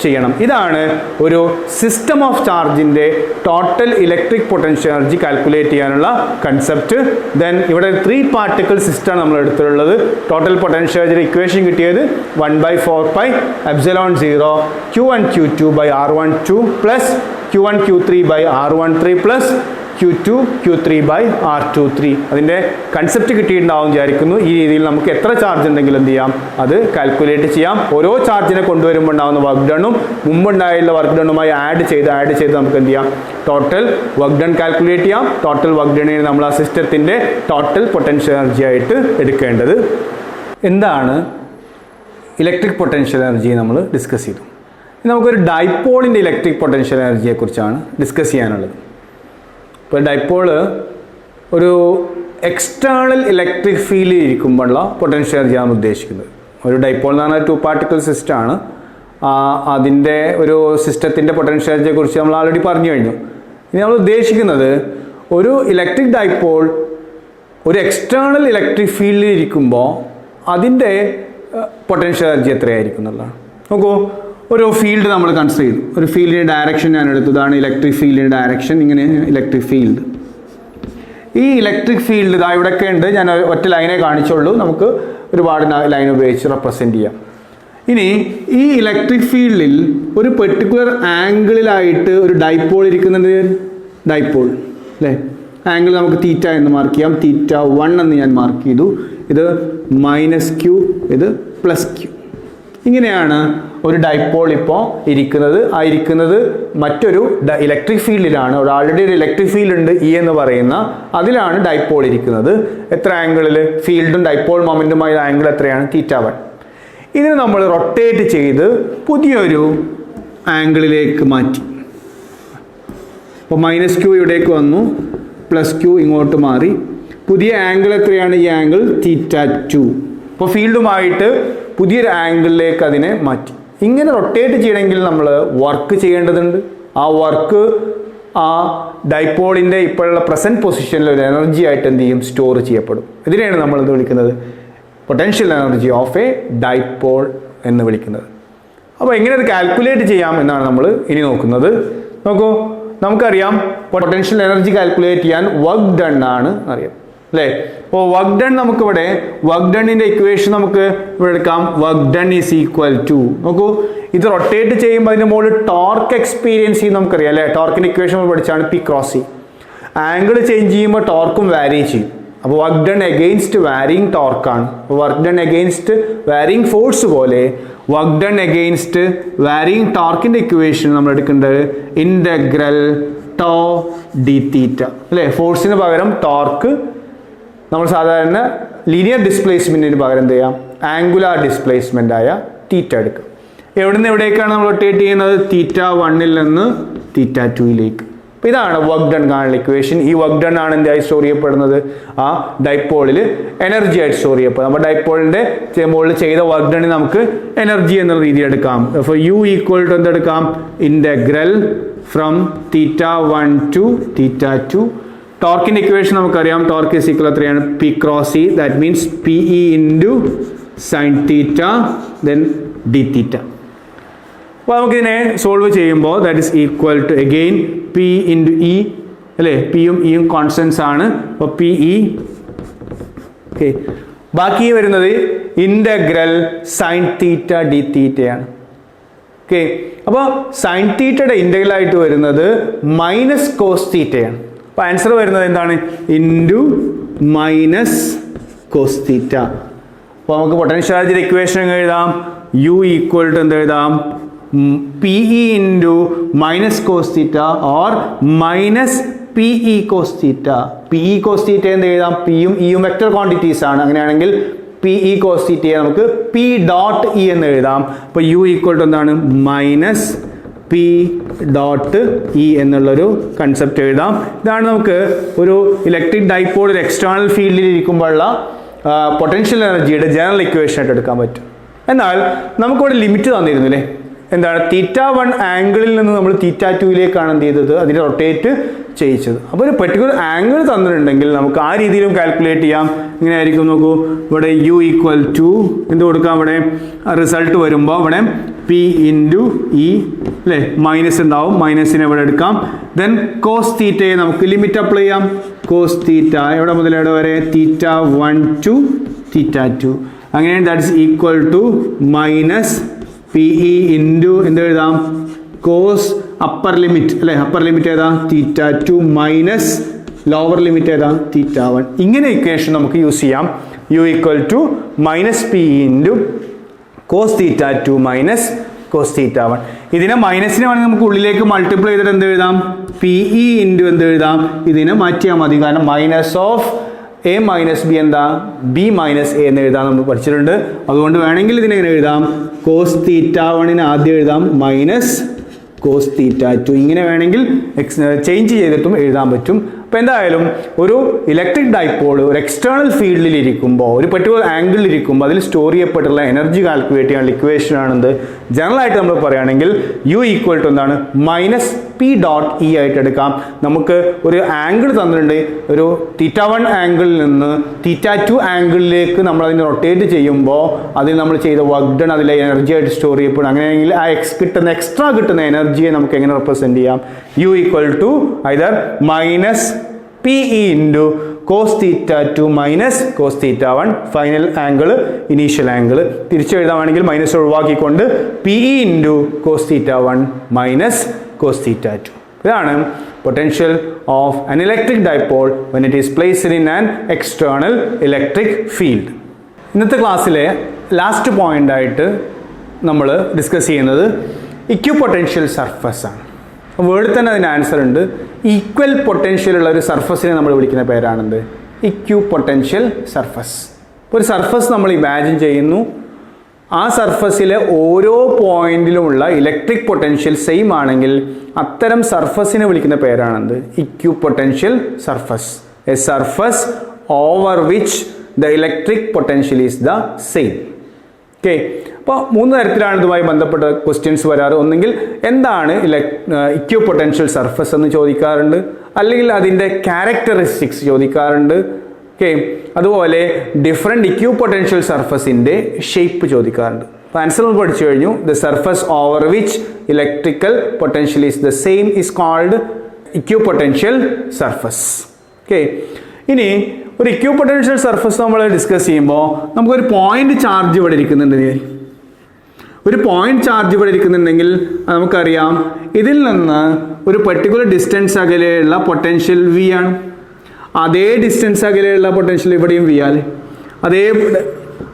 ചെയ്യണം. ഇതാണ് ഒരു സിസ്റ്റം ഓഫ് ചാർജിൻ്റെ total electric potential energy calculate ചെയ്യാനുള്ള കൺസെപ്റ്റ്. ദെൻ ഇവിടെ 3 പാർട്ടിക്കിൾ സിസ്റ്റമാണ് നമ്മൾ എടുത്തിട്ടുള്ളത്. ടോട്ടൽ പൊട്ടൻഷ്യൽ എനർജിയുടെ ഇക്വേഷൻ കിട്ടിയത് 1/4πε0 Q1 Q2 by R12 plus Q1 Q3 by R13 plus Q2 Q3 by R23. അതിൻ്റെ കൺസെപ്റ്റ് കിട്ടിയിട്ടുണ്ടാവും വിചാരിക്കുന്നു. ഈ രീതിയിൽ നമുക്ക് എത്ര ചാർജ് ഉണ്ടെങ്കിലും എന്ത് ചെയ്യാം, അത് കാൽക്കുലേറ്റ് ചെയ്യാം. ഓരോ ചാർജിനെ കൊണ്ടുവരുമ്പോൾ ഉണ്ടാകുന്ന വർക്ക് ഡണ്ണും മുമ്പുണ്ടായുള്ള വർക്ക് ഡണ്ണുമായി ആഡ് ചെയ്ത് നമുക്ക് എന്ത് ചെയ്യാം, ടോട്ടൽ വർക്ക് ഡൺ കാൽക്കുലേറ്റ് ചെയ്യാം. ടോട്ടൽ വർക്ക് ഡണ്ണിനെ നമ്മൾ ആ സിസ്റ്റത്തിൻ്റെ ടോട്ടൽ പൊട്ടൻഷ്യൽ എനർജി ആയിട്ട് എടുക്കേണ്ടത്. എന്താണ് ഇലക്ട്രിക് പൊട്ടൻഷ്യൽ എനർജി നമ്മൾ ഡിസ്കസ് ചെയ്തു. നമുക്കൊരു ഡൈപോളിൻ്റെ ഇലക്ട്രിക് പൊട്ടൻഷ്യൽ എനർജിയെക്കുറിച്ചാണ് ഡിസ്കസ് ചെയ്യാനുള്ളത്. ഇപ്പോൾ ഡൈപോള് ഒരു എക്സ്റ്റേണൽ ഇലക്ട്രിക് ഫീൽഡിൽ ഇരിക്കുമ്പോഴുള്ള പൊട്ടൻഷ്യൽ എനർജിയാണ് ഉദ്ദേശിക്കുന്നത്. ഒരു ഡൈപോൾ എന്ന് പറഞ്ഞാൽ 2 പാർട്ടിക്കിൾ സിസ്റ്റമാണ്. അതിൻ്റെ ഒരു സിസ്റ്റത്തിൻ്റെ പൊട്ടൻഷ്യൽ എനർജിയെക്കുറിച്ച് നമ്മൾ ആൾറെഡി പറഞ്ഞു കഴിഞ്ഞു. ഇനി നമ്മൾ ഉദ്ദേശിക്കുന്നത് ഒരു ഇലക്ട്രിക് ഡൈപോൾ ഒരു എക്സ്റ്റേണൽ ഇലക്ട്രിക് ഫീൽഡിൽ ഇരിക്കുമ്പോൾ അതിൻ്റെ പൊട്ടൻഷ്യൽ എനർജി എത്രയായിരിക്കും എന്നുള്ളതാണ്. നോക്കൂ, ഒരു ഫീൽഡ് നമ്മൾ കൺസിഡർ ചെയ്തു. ഒരു ഫീൽഡിൻ്റെ ഡയറക്ഷൻ ഞാൻ എടുത്തതാണ് ഇലക്ട്രിക് ഫീൽഡിൻ്റെ ഡയറക്ഷൻ. ഇങ്ങനെ ഇലക്ട്രിക് ഫീൽഡ്, ഈ ഇലക്ട്രിക് ഫീൽഡ് ഇതാ ഇവിടെയൊക്കെ ഉണ്ട്. ഞാൻ ഒറ്റ ലൈനെ കാണിച്ചുള്ളൂ, നമുക്ക് ഒരുപാട് ലൈൻ ഉപയോഗിച്ച് റെപ്രസെൻറ്റ് ചെയ്യാം. ഇനി ഈ ഇലക്ട്രിക് ഫീൽഡിൽ ഒരു പെർട്ടിക്കുലർ ആംഗിളിലായിട്ട് ഒരു ഡൈപോൾ ഇരിക്കുന്നുണ്ട്. ഡൈപോൾ അല്ലേ, ആംഗിൾ നമുക്ക് തീറ്റ എന്ന് മാർക്ക് ചെയ്യാം. θ1 എന്ന് ഞാൻ മാർക്ക് ചെയ്തു. ഇത് -q, ഇത് +q. ഇങ്ങനെയാണ് ഒരു ഡൈപോൾ ഇപ്പോൾ ഇരിക്കുന്നത്. ആ ഇരിക്കുന്നത് മറ്റൊരു ഇലക്ട്രിക് ഫീൽഡിലാണ്. ആൾറെഡി ഒരു ഇലക്ട്രിക് ഫീൽഡ് ഉണ്ട് E എന്ന് പറയുന്ന, അതിലാണ് ഡൈപോൾ ഇരിക്കുന്നത്. എത്ര ആംഗിളിൽ? ഫീൽഡും ഡൈപോൾ മൊമെൻറ്റുമായ ആംഗിൾ എത്രയാണ്? θ1. ഇതിന് നമ്മൾ റൊട്ടേറ്റ് ചെയ്ത് പുതിയൊരു ആംഗിളിലേക്ക് മാറ്റി. അപ്പോൾ -q ഇവിടേക്ക് വന്നു, +q ഇങ്ങോട്ട് മാറി. പുതിയ ആംഗിൾ എത്രയാണ്? ഈ ആംഗിൾ θ2. അപ്പോൾ ഫീൽഡുമായിട്ട് പുതിയൊരു ആംഗിളിലേക്ക് അതിനെ മാറ്റി. ഇങ്ങനെ റൊട്ടേറ്റ് ചെയ്യണമെങ്കിൽ നമ്മൾ വർക്ക് ചെയ്യേണ്ടതുണ്ട്. ആ വർക്ക് ആ ഡൈപോളിൻ്റെ ഇപ്പോഴുള്ള പ്രസൻറ്റ് പൊസിഷനിൽ ഒരു എനർജി ആയിട്ട് എന്ത് ചെയ്യും, സ്റ്റോർ ചെയ്യപ്പെടും. ഇതിനെയാണ് നമ്മൾ എന്ത് വിളിക്കുന്നത്, potential energy of A dipole എന്ന് വിളിക്കുന്നത്. അപ്പോൾ എങ്ങനെ അത് കാൽക്കുലേറ്റ് ചെയ്യാം എന്നാണ് നമ്മൾ ഇനി നോക്കുന്നത്. നോക്കൂ, നമുക്കറിയാം പൊട്ടൻഷ്യൽ എനർജി കാൽക്കുലേറ്റ് ചെയ്യാൻ വർക്ക് ഡൺ ആണ് അറിയാം അല്ലേ. അപ്പോൾ വർക്ക് ഡൺ നമുക്കിവിടെ വർക്ക് ഡണ്ണിൻ്റെ ഇക്വേഷൻ നമുക്ക് ഇവിടെ എടുക്കാം. Work done is equal to, നോക്കൂ, ഇത് റൊട്ടേറ്റ് ചെയ്യുമ്പോൾ അതിൻ്റെ മുകളിൽ ടോർക്ക് എക്സ്പീരിയൻസ് ചെയ്യും നമുക്കറിയാം അല്ലേ. ടോർക്കിൻ്റെ ഇക്വേഷൻ നമ്മൾ പഠിച്ചാണ് P cross C. Angle change ചെയ്യുമ്പോൾ ടോർക്കും വാരി ചെയ്യും. അപ്പോൾ വർക്ക് ഡൺ എഗെയിൻസ്റ്റ് വാരിങ് ടോർക്കാണ്. അപ്പോൾ work done against varying force പോലെ വർക്ക് ഡൺ എഗെയിൻസ്റ്റ് വാരിങ് ടോർക്കിൻ്റെ ഇക്വേഷൻ നമ്മൾ എടുക്കേണ്ടത് ഇൻ്റഗ്രൽ ടോ ഡി തീറ്റ അല്ലേ. ഫോഴ്സിന് പകരം ടോർക്ക്, നമ്മൾ സാധാരണ ലീനിയർ ഡിസ്പ്ലേസ്മെൻറ്റിന് പകരം എന്ത് ചെയ്യാം, ആംഗുലാർ ഡിസ്പ്ലേസ്മെൻ്റ് ആയ തീറ്റ എടുക്കുക. എവിടെ നിന്ന് എവിടേക്കാണ് നമ്മൾ റൊട്ടേറ്റ് ചെയ്യുന്നത്? θ1 നിന്ന് θ2 അപ്പോൾ ഇതാണ് വർക്ക് ഡൺ കാണുന്ന ഇക്വേഷൻ. ഈ വർക്ക് ഡൺ ആണ് എന്തായി സ്റ്റോർ ചെയ്യപ്പെടുന്നത്? ആ ഡൈപോളിൽ എനർജി ആയിട്ട് സ്റ്റോർ ചെയ്യപ്പെടും. അപ്പോൾ ഡൈപോളിൻ്റെ മുകളിൽ ചെയ്ത വർക്ക് ഡണ്ണിന് നമുക്ക് എനർജി എന്നുള്ള രീതി എടുക്കാം. അപ്പോൾ U ഈക്വൽ ടു എന്തെടുക്കാം? Integral from θ1 to θ2. ടോർക്കിൻ്റെ ഇക്വേഷൻ നമുക്കറിയാം. ടോർക്ക് ഈസ് ഈക്വൽ എത്രയാണ്? P cross C. That means PE into sine theta then d theta. അപ്പോൾ നമുക്കിതിനെ സോൾവ് ചെയ്യുമ്പോൾ that is equal to again P into E അല്ലേ. പിയും ഇയും constants ആണ്. അപ്പോൾ PE. ഓക്കെ, ബാക്കി വരുന്നത് ഇൻ്റഗ്രൽ സൈൻ തീറ്റ ഡി തീറ്റയാണ്. ഓക്കെ, അപ്പോൾ സൈൻ തീറ്റയുടെ ഇൻ്റഗ്രലായിട്ട് വരുന്നത് മൈനസ് കോസ് തീറ്റയാണ്. അപ്പോൾ ആൻസർ വരുന്നത് എന്താണ്? Into minus cos theta. അപ്പോൾ നമുക്ക് പൊട്ടൻഷ്യൽ എനർജിയുടെ ഇക്വേഷൻ എഴുതാം. U ഈക്വൽ ടു എന്ത് എഴുതാം? PE into minus cos theta or minus PE cos theta. PE cos theta എന്ത് എഴുതാം? പിയും ഇയും വെക്റ്റർ ക്വാണ്ടിറ്റീസ് ആണ്. അങ്ങനെയാണെങ്കിൽ PE കോസ് തീറ്റയെ നമുക്ക് P ഡോട്ട് E എന്ന് എഴുതാം. അപ്പോൾ U ഈക്വൽ ടു എന്താണ്? മൈനസ് P ഡോട്ട് E എന്നുള്ളൊരു കൺസെപ്റ്റ് എഴുതാം. ഇതാണ് നമുക്ക് ഒരു ഇലക്ട്രിക് ഡൈപോൾ ഒരു എക്സ്റ്റേണൽ ഫീൽഡിൽ ഇരിക്കുമ്പോഴുള്ള പൊട്ടൻഷ്യൽ എനർജിയുടെ ജനറൽ ഇക്വേഷൻ ആയിട്ട് എടുക്കാൻ പറ്റും. എന്നാൽ നമുക്കിവിടെ ലിമിറ്റ് തന്നിരുന്നില്ലേ. എന്താണ് θ1 ആംഗിളിൽ നിന്ന് നമ്മൾ θ2യിലേക്കാണ് എന്ത് ചെയ്തത് അതിനെ റൊട്ടേറ്റ് ചെയ്യിച്ചത്. അപ്പോൾ ഒരു പെർട്ടിക്കുലർ ആംഗിൾ തന്നിട്ടുണ്ടെങ്കിൽ നമുക്ക് ആ രീതിയിലും കാൽക്കുലേറ്റ് ചെയ്യാം. ഇങ്ങനെ ആയിരിക്കും. നോക്കൂ, ഇവിടെ u ഈക്വൽ ടു എന്ത് കൊടുക്കാം, ഇവിടെ റിസൾട്ട് വരുമ്പോൾ ഇവിടെ p ഇൻറ്റു ഇ അല്ലേ, മൈനസ് ഉണ്ടാവും, മൈനസിനെ ഇവിടെ എടുക്കാം. ദെൻ കോസ് തീറ്റയെ നമുക്ക് ലിമിറ്റ് അപ്ലൈ ചെയ്യാം. കോസ് തീറ്റ എവിടെ മുതൽ എവിടെ വരെ, θ1 ടു θ2. അങ്ങനെ that's equal to minus P E into എന്ത് എഴുതാം, കോസ് അപ്പർ ലിമിറ്റ് അല്ലേ, അപ്പർ ലിമിറ്റ് ഏതാ θ2 മൈനസ് ലോവർ ലിമിറ്റ് ഏതാ θ1. ഇങ്ങനെ ഇക്വേഷൻ നമുക്ക് യൂസ് ചെയ്യാം. u equal to minus P into cos θ2 minus cos θ1. ഇതിനെ മൈനസിനെ വേണമെങ്കിൽ നമുക്ക് ഉള്ളിലേക്ക് മൾട്ടിപ്ലൈ ചെയ്തിട്ട് എന്ത് എഴുതാം, പി ഇ ഇൻറ്റു എന്ത് എഴുതാം, ഇതിനെ മാറ്റിയാൽ മതി. കാരണം minus of A minus B എന്താ, ബി മൈനസ് എ എന്ന് എഴുതാൻ നമ്മൾ പഠിച്ചിട്ടുണ്ട്. അതുകൊണ്ട് വേണമെങ്കിൽ ഇതിനെ എങ്ങനെ എഴുതാം, കോസ് θ1 ആദ്യം എഴുതാം മൈനസ് കോസ് θ2. ഇങ്ങനെ വേണമെങ്കിൽ ചേഞ്ച് ചെയ്തിട്ടും എഴുതാൻ പറ്റും. അപ്പോൾ എന്തായാലും ഒരു ഇലക്ട്രിക് ഡൈപോൾ ഒരു എക്സ്റ്റേണൽ ഫീൽഡിൽ ഇരിക്കുമ്പോൾ, ഒരു പെർട്ടിക്കുലർ ആംഗിളിൽ ഇരിക്കുമ്പോൾ അതിൽ സ്റ്റോർ ചെയ്യപ്പെട്ടുള്ള എനർജി കാൽക്കുലേറ്റ് ചെയ്യാനുള്ള ഇക്വേഷൻ ആണെന്ത്, ജനറൽ ആയിട്ട് നമ്മൾ പറയുകയാണെങ്കിൽ u ഈക്വൽ ടു എന്താണ്, മൈനസ് പി ഡോട്ട് ഇ ആയിട്ട് എടുക്കാം. നമുക്ക് ഒരു ആംഗിൾ തന്നിട്ടുണ്ട്, ഒരു θ1 ആംഗിളിൽ നിന്ന് θ2 ആംഗിളിലേക്ക് നമ്മൾ അതിനെ റൊട്ടേറ്റ് ചെയ്യുമ്പോൾ അതിൽ നമ്മൾ ചെയ്ത വർക്ക് ഡൺ അതിലെ എനർജി ആയിട്ട് സ്റ്റോർ ചെയ്യപ്പെടും. അങ്ങനെയെങ്കിൽ ആ എക്സ്ട്രാ കിട്ടുന്ന എനർജിയെ നമുക്ക് എങ്ങനെ റെപ്രസെന്റ് ചെയ്യാം, u equal to either minus P E into cos θ2 minus cos θ1. Final angle initial angle തിരിച്ചെഴുതാണെങ്കിൽ മൈനസ് ഒഴിവാക്കിക്കൊണ്ട് P E into cos θ1 minus cos θ2. ഇതാണ് potential of an electric dipole when it is placed in an external electric field. ഇന്നത്തെ ക്ലാസ്സിലെ last point ആയിട്ട് നമ്മൾ discuss ചെയ്യുന്നത് equipotential surface ആണ്. വേർഡിൽ തന്നെ അതിന് ആൻസർ ഉണ്ട്. ഈക്വൽ പൊട്ടൻഷ്യൽ ഉള്ള ഒരു സർഫസിനെ നമ്മൾ വിളിക്കുന്ന പേരാണെന്ത്, ഇക്വിപൊട്ടൻഷ്യൽ സർഫസ്. ഒരു സർഫസ് നമ്മൾ ഇമാജിൻ ചെയ്യുന്നു, ആ സർഫസിലെ ഓരോ പോയിന്റിലുമുള്ള ഇലക്ട്രിക് പൊട്ടൻഷ്യൽ സെയിം ആണെങ്കിൽ അത്തരം സർഫസിനെ വിളിക്കുന്ന പേരാണെന്ത്, equipotential surface. A surface over which the electric potential is the same. Okay, അപ്പോൾ 3 തരത്തിലാണ് ഇതുമായി ബന്ധപ്പെട്ട ക്വസ്റ്റ്യൻസ് വരാറ്. ഒന്നെങ്കിൽ എന്താണ് ഇക്വിപൊട്ടൻഷ്യൽ സർഫസ് എന്ന് ചോദിക്കാറുണ്ട്, അല്ലെങ്കിൽ അതിൻ്റെ ക്യാരക്ടറിസ്റ്റിക്സ് ചോദിക്കാറുണ്ട്. ഓക്കെ, അതുപോലെ ഡിഫറെൻറ്റ് ഇക്വിപൊട്ടൻഷ്യൽ സർഫസിൻ്റെ ഷേപ്പ് ചോദിക്കാറുണ്ട്. അപ്പോൾ ആൻസർ നമ്മൾ പഠിച്ചു കഴിഞ്ഞു. The surface over which electrical potential is the same is called equipotential surface. Okay, ഇനി ഒരു ഇക്വിപൊട്ടൻഷ്യൽ സർഫസ് നമ്മൾ ഡിസ്കസ് ചെയ്യുമ്പോൾ നമുക്കൊരു പോയിന്റ് ചാർജ് ഇവിടെ ഇരിക്കുന്നുണ്ട്. ഒരു പോയിന്റ് ചാർജ് ഇവിടെ ഇരിക്കുന്നുണ്ടെങ്കിൽ നമുക്കറിയാം ഇതിൽ നിന്ന് ഒരു പെർട്ടിക്കുലർ ഡിസ്റ്റൻസ് അകലെയുള്ള പൊട്ടൻഷ്യൽ വി ആണ്. അതേ ഡിസ്റ്റൻസ് അകലെയുള്ള പൊട്ടൻഷ്യൽ ഇവിടെയും വി ആണ്.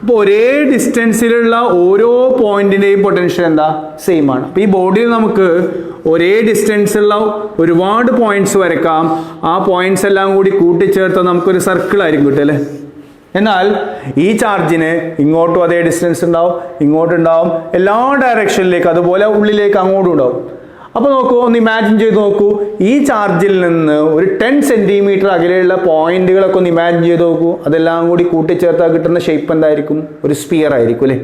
അപ്പോൾ ഒരേ ഡിസ്റ്റൻസിലുള്ള ഓരോ പോയിന്റിൻ്റെയും പൊട്ടൻഷ്യൽ എന്താ, സെയിം ആണ്. അപ്പോൾ ഈ ബോഡിയിൽ നമുക്ക് ഒരേ ഡിസ്റ്റൻസുള്ള ഒരുപാട് പോയിന്റ്സ് വരക്കാം. ആ പോയിന്റ്സ് എല്ലാം കൂടി കൂട്ടിച്ചേർത്താൽ നമുക്കൊരു സർക്കിൾ ആയിരിക്കും കിട്ടുക അല്ലേ. എന്നാൽ ഈ ചാർജിന് ഇങ്ങോട്ടും അതേ ഡിസ്റ്റൻസ് ഉണ്ടാവും, ഇങ്ങോട്ടുണ്ടാവും, എല്ലാ ഡയറക്ഷനിലേക്ക്, അതുപോലെ ഉള്ളിലേക്ക് അങ്ങോട്ടും ഉണ്ടാവും. അപ്പോൾ നോക്കൂ, ഒന്ന് ഇമാജിൻ ചെയ്ത് നോക്കൂ, ഈ ചാർജിൽ നിന്ന് ഒരു 10 സെൻറ്റിമീറ്റർ അകലെയുള്ള പോയിന്റുകളൊക്കെ ഒന്ന് ഇമാജിൻ ചെയ്ത് നോക്കൂ. അതെല്ലാം കൂടി കൂട്ടിച്ചേർത്താൽ കിട്ടുന്ന ഷേപ്പ് എന്തായിരിക്കും, ഒരു സ്പിയർ ആയിരിക്കും അല്ലേ.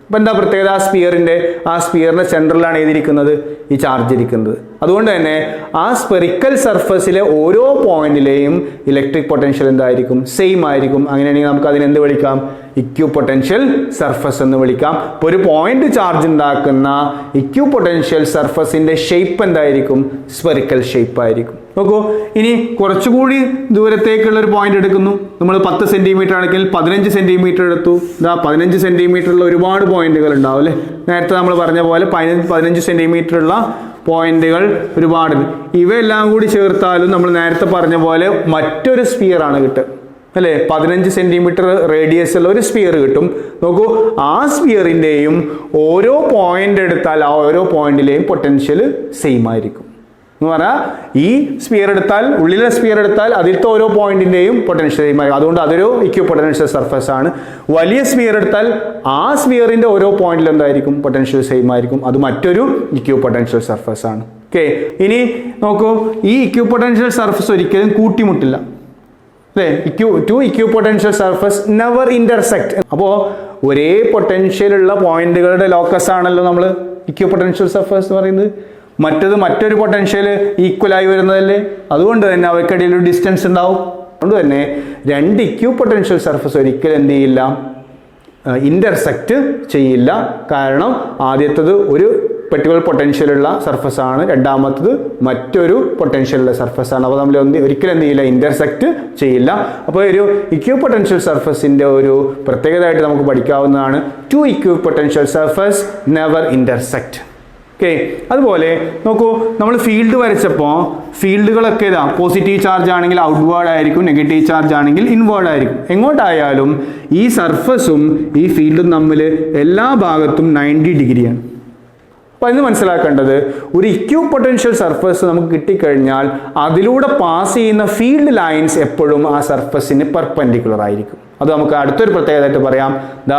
അപ്പോൾ എന്താ പ്രത്യേകത, ആ സ്പിയറിന്റെ സെൻട്രലാണ് ഏതിരിക്കുന്നത്, ഈ ചാർജ് ഇരിക്കുന്നത്. അതുകൊണ്ട് തന്നെ ആ സ്പെറിക്കൽ സർഫസിലെ ഓരോ പോയിന്റിലെയും ഇലക്ട്രിക് പൊട്ടൻഷ്യൽ എന്തായിരിക്കും, സെയിം ആയിരിക്കും. അങ്ങനെയാണെങ്കിൽ നമുക്ക് അതിനെന്ത് വിളിക്കാം, ഇക്വിപൊട്ടൻഷ്യൽ സർഫസ് എന്ന് വിളിക്കാം. അപ്പോൾ ഒരു പോയിന്റ് ചാർജ് ഉണ്ടാക്കുന്ന ഇക്വിപൊട്ടൻഷ്യൽ സർഫസിന്റെ ഷേപ്പ് എന്തായിരിക്കും, സ്പെറിക്കൽ ഷേപ്പ് ആയിരിക്കും. നോക്കൂ, ഇനി കുറച്ചുകൂടി ദൂരത്തേക്കുള്ള ഒരു പോയിന്റ് എടുക്കുന്നു. നമ്മൾ 10 സെന്റിമീറ്റർ ആണെങ്കിൽ 15 സെന്റിമീറ്റർ എടുത്തു. 15 സെന്റിമീറ്ററുള്ള ഒരുപാട് പോയിന്റുകൾ ഉണ്ടാവും അല്ലേ. നേരത്തെ നമ്മൾ പറഞ്ഞ പോലെ 15 സെന്റിമീറ്ററുള്ള പോയിന്റുകൾ ഒരുപാടുണ്ട്. ഇവയെല്ലാം കൂടി ചേർത്താലും നമ്മൾ നേരത്തെ പറഞ്ഞ പോലെ മറ്റൊരു സ്പിയർ ആണ് കിട്ടുക അല്ലേ. 15 സെന്റിമീറ്റർ റേഡിയസ് ഉള്ള ഒരു സ്പിയർ കിട്ടും. നോക്കൂ, ആ സ്പിയറിൻ്റെയും ഓരോ പോയിന്റ് എടുത്താൽ ആ ഓരോ പോയിന്റിലെയും പൊട്ടൻഷ്യൽ സെയിം ആയിരിക്കും എന്ന് പറഞ്ഞാൽ ഈ സ്പിയർ എടുത്താൽ, ഉള്ളിലെ സ്പിയർ എടുത്താൽ അതിലത്തെ ഓരോ പോയിന്റിന്റെയും പൊട്ടൻഷ്യൽ സെയിം ആയിരിക്കും. അതുകൊണ്ട് അതൊരു ഇക്വിപൊട്ടൻഷ്യൽ സർഫസ് ആണ്. വലിയ സ്പിയർ എടുത്താൽ ആ സ്പിയറിന്റെ ഓരോ പോയിന്റിലും എന്തായിരിക്കും, പൊട്ടൻഷ്യൽ സെയിം ആയിരിക്കും. അത് മറ്റൊരു ഇക്വിപൊട്ടൻഷ്യൽ സർഫസ് ആണ്. ഓക്കെ, ഇനി നോക്കൂ, ഈ ഇക്വിപൊട്ടൻഷ്യൽ സർഫസ് ഒരിക്കലും കൂട്ടിമുട്ടില്ല അല്ലേ. Two equipotential surface never intersect. അപ്പോൾ ഒരേ പൊട്ടൻഷ്യൽ ഉള്ള പോയിന്റുകളുടെ ലോക്കസ് ആണല്ലോ നമ്മൾ ഇക്വ പൊട്ടൻഷ്യൽ സർഫസ് എന്ന് പറയുന്നത്. മറ്റൊരു പൊട്ടൻഷ്യൽ ഈക്വലായി വരുന്നതല്ലേ, അതുകൊണ്ട് തന്നെ അവയ്ക്കിടയിൽ ഒരു ഡിസ്റ്റൻസ് ഉണ്ടാവും. അതുകൊണ്ട് തന്നെ രണ്ട് ഇക്വ പൊട്ടൻഷ്യൽ സർഫസ് ഒരിക്കലും എന്ത് ചെയ്യില്ല, ഇന്റർസെക്റ്റ് ചെയ്യില്ല. കാരണം ആദ്യത്തത് ഒരു പെർട്ടിക്കുലർ പൊട്ടൻഷ്യലുള്ള സർഫസ് ആണ്, രണ്ടാമത്തത് മറ്റൊരു പൊട്ടൻഷ്യലുള്ള സർഫസ് ആണ്. അപ്പോൾ നമ്മൾ ഒരിക്കലും എന്ത് ചെയ്യില്ല, ഇന്റർസെക്റ്റ് ചെയ്യില്ല. അപ്പോൾ ഒരു ഇക്വ പൊട്ടൻഷ്യൽ സർഫസിന്റെ ഒരു പ്രത്യേകതയായിട്ട് നമുക്ക് പഠിക്കാവുന്നതാണ് two equipotential surface never intersect. Okay, അതുപോലെ നോക്കൂ, നമ്മൾ ഫീൽഡ് വരച്ചപ്പോൾ ഫീൽഡുകളൊക്കെ ഇതാ പോസിറ്റീവ് ചാർജ് ആണെങ്കിൽ ഔട്ട്വേർഡ് ആയിരിക്കും, നെഗറ്റീവ് ചാർജ് ആണെങ്കിൽ ഇൻവേർഡ് ആയിരിക്കും. എങ്ങോട്ടായാലും ഈ സർഫസും ഈ ഫീൽഡും തമ്മിൽ എല്ലാ ഭാഗത്തും 90 ഡിഗ്രിയാണ്. അപ്പോൾ ഇത് മനസ്സിലാക്കേണ്ടത്, ഒരു ഇക്വ പൊട്ടൻഷ്യൽ സർഫസ് നമുക്ക് കിട്ടിക്കഴിഞ്ഞാൽ അതിലൂടെ പാസ് ചെയ്യുന്ന ഫീൽഡ് ലൈൻസ് എപ്പോഴും ആ സർഫസിന് പെർപെൻഡിക്കുലർ ആയിരിക്കും. അത് നമുക്ക് അടുത്തൊരു പ്രത്യേകതയായിട്ട് പറയാം. The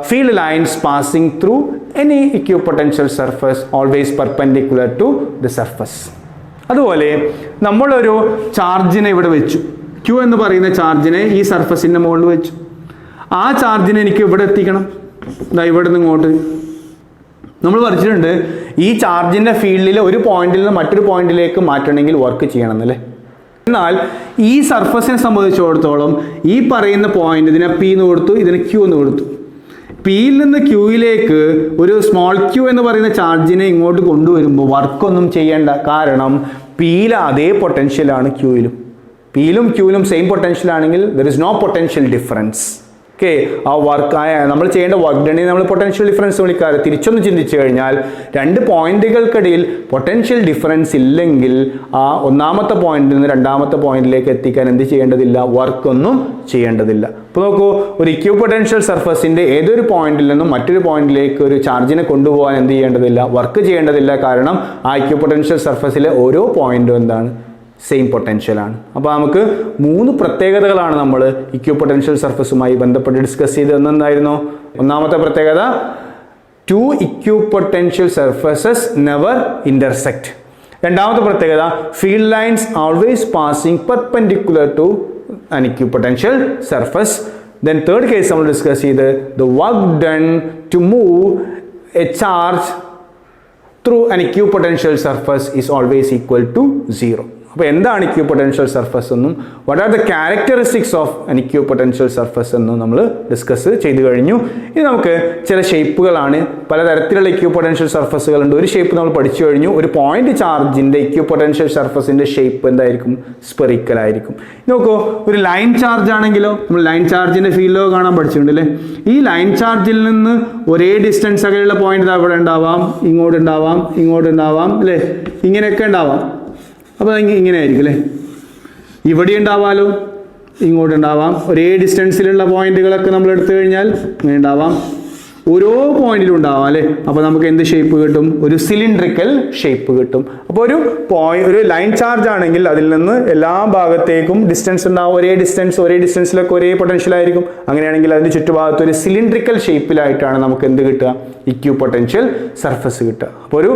field lines passing through any equipotential surface always perpendicular to the surface. അതുപോലെ നമ്മളൊരു ചാർജിനെ ഇവിടെ വെച്ചു, Q എന്ന് പറയുന്ന ചാർജിനെ ഈ സർഫസിൻ്റെ മുകളിൽ വെച്ചു. ആ ചാർജിനെ എനിക്ക് ഇവിടെ എത്തിക്കണം, ഇവിടെ നിന്ന് ഇങ്ങോട്ട്. നമ്മൾ പഠിച്ചിട്ടുണ്ട് ഈ ചാർജിൻ്റെ ഫീൽഡിൽ ഒരു പോയിന്റിൽ നിന്ന് മറ്റൊരു പോയിന്റിലേക്ക് മാറ്റണമെങ്കിൽ വർക്ക് ചെയ്യണം എന്നല്ലേ. എന്നാൽ ഈ സർഫസിനെ സംബന്ധിച്ചിടത്തോളം ഈ പറയുന്ന പോയിന്റ് ഇതിനെ P എന്ന് കൊടുത്തു, ഇതിനെ Q എന്ന് കൊടുത്തു. പിയിൽ നിന്ന് ക്യൂയിലേക്ക് ഒരു സ്മോൾ Q എന്ന് പറയുന്ന ചാർജിനെ ഇങ്ങോട്ട് കൊണ്ടുവരുമ്പോൾ വർക്കൊന്നും ചെയ്യേണ്ട. കാരണം പിയിൽ അതേ പൊട്ടൻഷ്യലാണ് ക്യൂയിലും. പിയിലും ക്യൂയിലും സെയിം പൊട്ടൻഷ്യൽ ആണെങ്കിൽ there is no potential difference. Okay, ആ വർക്ക് നമ്മൾ ചെയ്യേണ്ട വർക്ക് ഡണിനെ നമ്മൾ പൊട്ടൻഷ്യൽ ഡിഫറൻസ് വിളിക്കാറ്. തിരിച്ചൊന്ന് ചിന്തിച്ചു കഴിഞ്ഞാൽ രണ്ട് പോയിന്റുകൾക്കിടയിൽ പൊട്ടൻഷ്യൽ ഡിഫറൻസ് ഇല്ലെങ്കിൽ ആ ഒന്നാമത്തെ പോയിന്റിൽ നിന്ന് രണ്ടാമത്തെ പോയിന്റിലേക്ക് എത്തിക്കാൻ എന്ത് ചെയ്യേണ്ടതില്ല, വർക്കൊന്നും ചെയ്യേണ്ടതില്ല. അപ്പോൾ നോക്കൂ, ഒരു ഇക്വ പൊട്ടൻഷ്യൽ സർഫസിന്റെ ഏതൊരു പോയിന്റിൽ നിന്നും മറ്റൊരു പോയിന്റിലേക്ക് ഒരു ചാർജിനെ കൊണ്ടുപോകാൻ എന്ത് ചെയ്യേണ്ടതില്ല, വർക്ക് ചെയ്യേണ്ടതില്ല. കാരണം ആ ഇക്വ പൊട്ടൻഷ്യൽ സർഫസിലെ ഓരോ പോയിന്റും എന്താണ്, സെയിം പൊട്ടൻഷ്യലാണ്. അപ്പോൾ നമുക്ക് 3 പ്രത്യേകതകളാണ് നമ്മൾ ഇക്വ പൊട്ടൻഷ്യൽ സർഫസുമായി ബന്ധപ്പെട്ട് ഡിസ്കസ് ചെയ്തത്. എന്തായിരുന്നു ഒന്നാമത്തെ പ്രത്യേകത? 2 equipotential surfaces never intersect. രണ്ടാമത്തെ പ്രത്യേകത, field lines always passing perpendicular to an equipotential surface. Then third case നമ്മൾ ഡിസ്കസ് ചെയ്ത് the work done to move a charge through an equipotential surface is always equal to 0. അപ്പോൾ എന്താണ് equipotential surface എന്നും what are the characteristics of an equipotential surface എന്നും നമ്മൾ discuss ചെയ്തു കഴിഞ്ഞു. ഇനി നമുക്ക് ചില ഷേപ്പുകളാണ്, പലതരത്തിലുള്ള ഇക്വിപൊട്ടൻഷ്യൽ സർഫസുകൾ ഉണ്ട്. ഒരു ഷേപ്പ് നമ്മൾ പഠിച്ചു കഴിഞ്ഞു. ഒരു പോയിന്റ് ചാർജിന്റെ ഇക്വിപൊട്ടൻഷ്യൽ സർഫസിന്റെ ഷേപ്പ് എന്തായിരിക്കും, സ്പെറിക്കൽ ആയിരിക്കും. നോക്കൂ, ഒരു ലൈൻ ചാർജ് ആണെങ്കിലോ, നമ്മൾ ലൈൻ ചാർജിന്റെ ഫീൽഡോ കാണാൻ പഠിച്ചിട്ടുണ്ട് അല്ലേ. ഈ ലൈൻ ചാർജിൽ നിന്ന് ഒരേ ഡിസ്റ്റൻസ് അകലെയുള്ള പോയിന്റ് അവിടെ ഉണ്ടാവാം, ഇങ്ങോട്ട് ഉണ്ടാവാം, ഇങ്ങോട്ട് ഉണ്ടാവാം അല്ലേ, ഇങ്ങനെയൊക്കെ ഉണ്ടാവാം. അപ്പോൾ ഇങ്ങനെ ആയിരിക്കും അല്ലേ, ഇവിടെ ഉണ്ടാവാമല്ലോ, ഇങ്ങോട്ടുണ്ടാവാം. ഒരേ ഡിസ്റ്റൻസിലുള്ള പോയിന്റുകളൊക്കെ നമ്മൾ എടുത്തു കഴിഞ്ഞാൽ ഇങ്ങനെ ഉണ്ടാവാം, ഓരോ പോയിന്റിലും ഉണ്ടാവാം അല്ലേ. അപ്പോൾ നമുക്ക് എന്ത് ഷേപ്പ് കിട്ടും, ഒരു സിലിണ്ടറിക്കൽ ഷേപ്പ് കിട്ടും. അപ്പോൾ ഒരു ലൈൻ ചാർജ് ആണെങ്കിൽ അതിൽ നിന്ന് എല്ലാ ഭാഗത്തേക്കും ഡിസ്റ്റൻസ് ഉണ്ടാവും, ഒരേ ഡിസ്റ്റൻസിലൊക്കെ ഒരേ പൊട്ടൻഷ്യൽ ആയിരിക്കും. അങ്ങനെയാണെങ്കിൽ അതിൻ്റെ ചുറ്റുഭാഗത്ത് ഒരു സിലിണ്ടറിക്കൽ ഷേപ്പിലായിട്ടാണ് നമുക്ക് എന്ത് കിട്ടുക, ഇക്വിപൊട്ടൻഷ്യൽ സർഫസ് കിട്ടുക. അപ്പോൾ ഒരു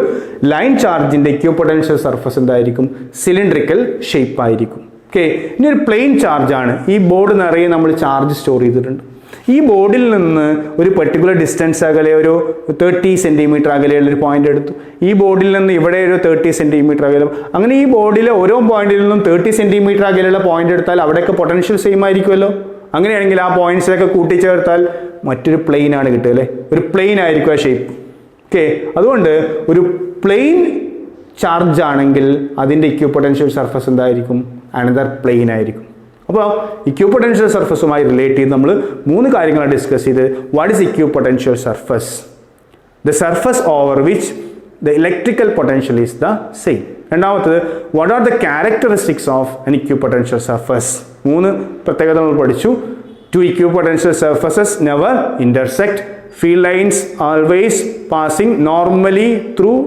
ലൈൻ ചാർജിന്റെ ഇക്വിപൊട്ടൻഷ്യൽ സർഫസ് എന്തായിരിക്കും, സിലിണ്ടറിക്കൽ ഷേപ്പ് ആയിരിക്കും. ഓക്കെ, ഇനി ഒരു പ്ലെയിൻ ചാർജ് ആണ്. ഈ ബോർഡ് നിറയെ നമ്മൾ ചാർജ് സ്റ്റോർ ചെയ്തിട്ടുണ്ട്. ഈ ബോർഡിൽ നിന്ന് ഒരു പെർട്ടിക്കുലർ ഡിസ്റ്റൻസ് അകലെ ഒരു 30 സെൻറ്റിമീറ്റർ അകലെയുള്ള ഒരു പോയിന്റ് എടുത്തു. ഈ ബോർഡിൽ നിന്ന് ഇവിടെ ഒരു 30 സെൻറ്റിമീറ്റർ അകലെ. അങ്ങനെ ഈ ബോർഡിലെ ഓരോ പോയിന്റിൽ നിന്നും 30 സെൻറ്റിമീറ്റർ അകലെയുള്ള പോയിന്റ് എടുത്താൽ അവിടെയൊക്കെ പൊട്ടൻഷ്യൽ സെയിം ആയിരിക്കുമല്ലോ. അങ്ങനെയാണെങ്കിൽ ആ പോയിന്റ്സിലൊക്കെ കൂട്ടിച്ചേർത്താൽ മറ്റൊരു പ്ലെയിൻ ആണ് കിട്ടുക അല്ലേ, ഒരു പ്ലെയിൻ ആയിരിക്കും ആ ഷേപ്പ്. ഓക്കെ, അതുകൊണ്ട് ഒരു പ്ലെയിൻ ചാർജ് ആണെങ്കിൽ അതിൻ്റെ ഇക്വിപൊട്ടൻഷ്യൽ സർഫസ് എന്തായിരിക്കും, അനദർ പ്ലെയിൻ ആയിരിക്കും. അപ്പോൾ ഇക്വിപൊട്ടൻഷ്യൽ സർഫസുമായി റിലേറ്റ് ചെയ്ത് നമ്മൾ 3 കാര്യങ്ങളാണ് ഡിസ്കസ് ചെയ്ത്. What is equipotential surface? The surface over which the electrical potential is the same. രണ്ടാമത്തത്, what are the characteristics of an equipotential surface? 3 പ്രത്യേകത നമ്മൾ പഠിച്ചു. 2 equipotential surfaces never intersect. Field lines always passing normally through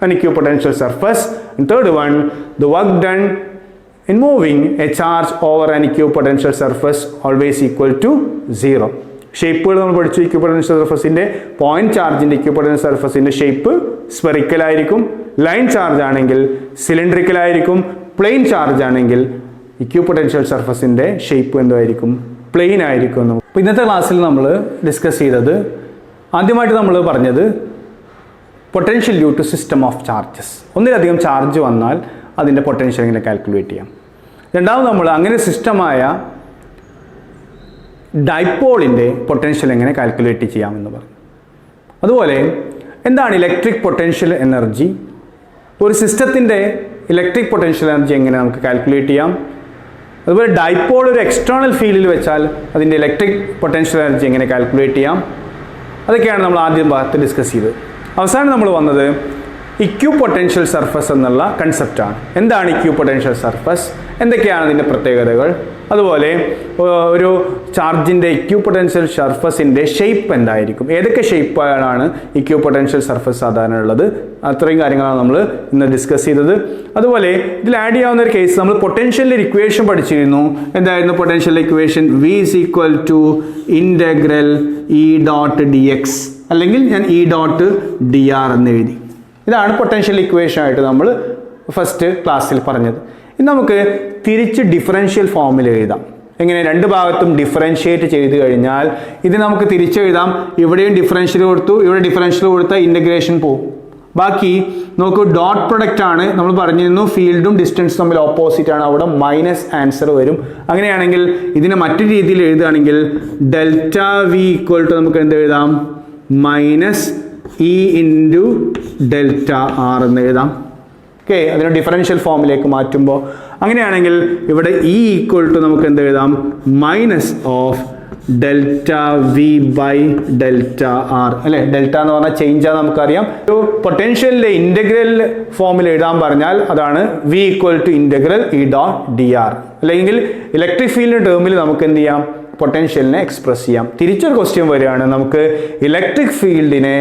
an equipotential surface. And third one, the work done in moving a charge over an equipotential surface always equal to 0. ഷേപ്പുകൾ നമ്മൾ പഠിച്ചു. Equipotential സർഫസിന്റെ point ചാർജിന്റെ equipotential സർഫസിന്റെ shape spherical ആയിരിക്കും. Line charge ആണെങ്കിൽ cylindrical ആയിരിക്കും. Plain charge ആണെങ്കിൽ equipotential സർഫസിന്റെ shape എന്തായിരിക്കും, plain ആയിരിക്കും. അപ്പോൾ ഇന്നത്തെ ക്ലാസ്സിൽ നമ്മൾ ഡിസ്കസ് ചെയ്തത്, ആദ്യമായിട്ട് നമ്മൾ പറഞ്ഞത് potential due to system of charges. ഒന്നിലധികം ചാർജ് വന്നാൽ അതിൻ്റെ പൊട്ടൻഷ്യൽ എങ്ങനെ കാൽക്കുലേറ്റ് ചെയ്യാം. രണ്ടാമത് നമ്മൾ അങ്ങനെ സിസ്റ്റമായ ഡൈപോളിൻ്റെ പൊട്ടൻഷ്യൽ എങ്ങനെ കാൽക്കുലേറ്റ് ചെയ്യാമെന്ന് പറഞ്ഞു. അതുപോലെ എന്താണ് ഇലക്ട്രിക് പൊട്ടൻഷ്യൽ എനർജി, ഒരു സിസ്റ്റത്തിൻ്റെ ഇലക്ട്രിക് പൊട്ടൻഷ്യൽ എനർജി എങ്ങനെ നമുക്ക് കാൽക്കുലേറ്റ് ചെയ്യാം. അതുപോലെ ഡൈപോൾ ഒരു എക്സ്റ്റേണൽ ഫീൽഡിൽ വെച്ചാൽ അതിൻ്റെ ഇലക്ട്രിക് പൊട്ടൻഷ്യൽ എനർജി എങ്ങനെ കാൽക്കുലേറ്റ് ചെയ്യാം. അതൊക്കെയാണ് നമ്മൾ ആദ്യം ഭാഗത്ത് ഡിസ്കസ് ചെയ്തത്. അവസാനം നമ്മൾ വന്നത് ഇക്യൂ പൊട്ടൻഷ്യൽ സർഫസ് എന്നുള്ള കൺസെപ്റ്റാണ്. എന്താണ് ഇക്യൂ പൊട്ടൻഷ്യൽ സർഫസ്, എന്തൊക്കെയാണ് അതിൻ്റെ പ്രത്യേകതകൾ, അതുപോലെ ഒരു ചാർജിൻ്റെ ഇക്യൂ പൊട്ടൻഷ്യൽ സർഫസിൻ്റെ ഷേപ്പ് എന്തായിരിക്കും, ഏതൊക്കെ ഷേപ്പാണ് ഇക്യൂ പൊട്ടൻഷ്യൽ സർഫസ് സാധാരണ ഉള്ളത്, അത്രയും കാര്യങ്ങളാണ് നമ്മൾ ഇന്ന് ഡിസ്കസ് ചെയ്തത്. അതുപോലെ ഇതിൽ ആഡ് ചെയ്യാവുന്ന ഒരു കേസ് നമ്മൾ പൊട്ടൻഷ്യലിൻ്റെ ഇക്വേഷൻ പഠിച്ചിരുന്നു. എന്തായിരുന്നു potential equation? V is equal to integral E dot dx, അല്ലെങ്കിൽ ഞാൻ E dot dr എന്ന് എഴുതി. ഇതാണ് പൊട്ടൻഷ്യൽ ഇക്വേഷൻ ആയിട്ട് നമ്മൾ ഫസ്റ്റ് ക്ലാസ്സിൽ പറഞ്ഞത്. ഇനി നമുക്ക് തിരിച്ച് ഡിഫറൻഷ്യൽ ഫോമിൽ എഴുതാം. എങ്ങനെ? രണ്ട് ഭാഗത്തും ഡിഫറൻഷ്യേറ്റ് ചെയ്ത് കഴിഞ്ഞാൽ ഇത് നമുക്ക് തിരിച്ചെഴുതാം. ഇവിടെയും ഡിഫറൻഷ്യൽ കൊടുത്തു, ഇവിടെ ഡിഫറൻഷ്യൽ കൊടുത്താൽ ഇൻ്റഗ്രേഷൻ പോകും. ബാക്കി നോക്കൂ, ഡോട്ട് പ്രൊഡക്റ്റ് ആണ്. നമ്മൾ പറഞ്ഞിരുന്നു ഫീൽഡും ഡിസ്റ്റൻസും തമ്മിൽ ഓപ്പോസിറ്റ് ആണ്, അവിടെ മൈനസ് ആൻസർ വരും. അങ്ങനെയാണെങ്കിൽ ഇതിനെ മറ്റൊരു രീതിയിൽ എഴുതുകയാണെങ്കിൽ ഡെൽറ്റ വി ഈക്വൽ ടു നമുക്ക് എന്ത് എഴുതാം? Minus E into delta R എന്ന് എഴുതാം. ഓക്കെ, അതിനെ ഡിഫറൻഷ്യൽ ഫോമിലേക്ക് മാറ്റുമ്പോൾ അങ്ങനെയാണെങ്കിൽ ഇവിടെ ഇ ഈക്വൽ ടു നമുക്ക് എന്ത് എഴുതാം? Minus of delta V by delta R അല്ലേ. ഡെൽറ്റ എന്ന് പറഞ്ഞാൽ ചേഞ്ച് ആണ് നമുക്കറിയാം. ഒരു പൊട്ടൻഷ്യലിൻ്റെ ഇൻ്റഗ്രൽ ഫോമിൽ എഴുതാൻ പറഞ്ഞാൽ അതാണ് V equal to integral E dot D R. അല്ലെങ്കിൽ ഇലക്ട്രിക് ഫീൽഡിൻ്റെ ടേമിൽ നമുക്ക് എന്ത് ചെയ്യാം? പൊട്ടൻഷ്യലിനെ എക്സ്പ്രസ് ചെയ്യാം. തിരിച്ചൊരു ക്വസ്റ്റ്യൻ വരികയാണ്, നമുക്ക് ഇലക്ട്രിക് ഫീൽഡിനെ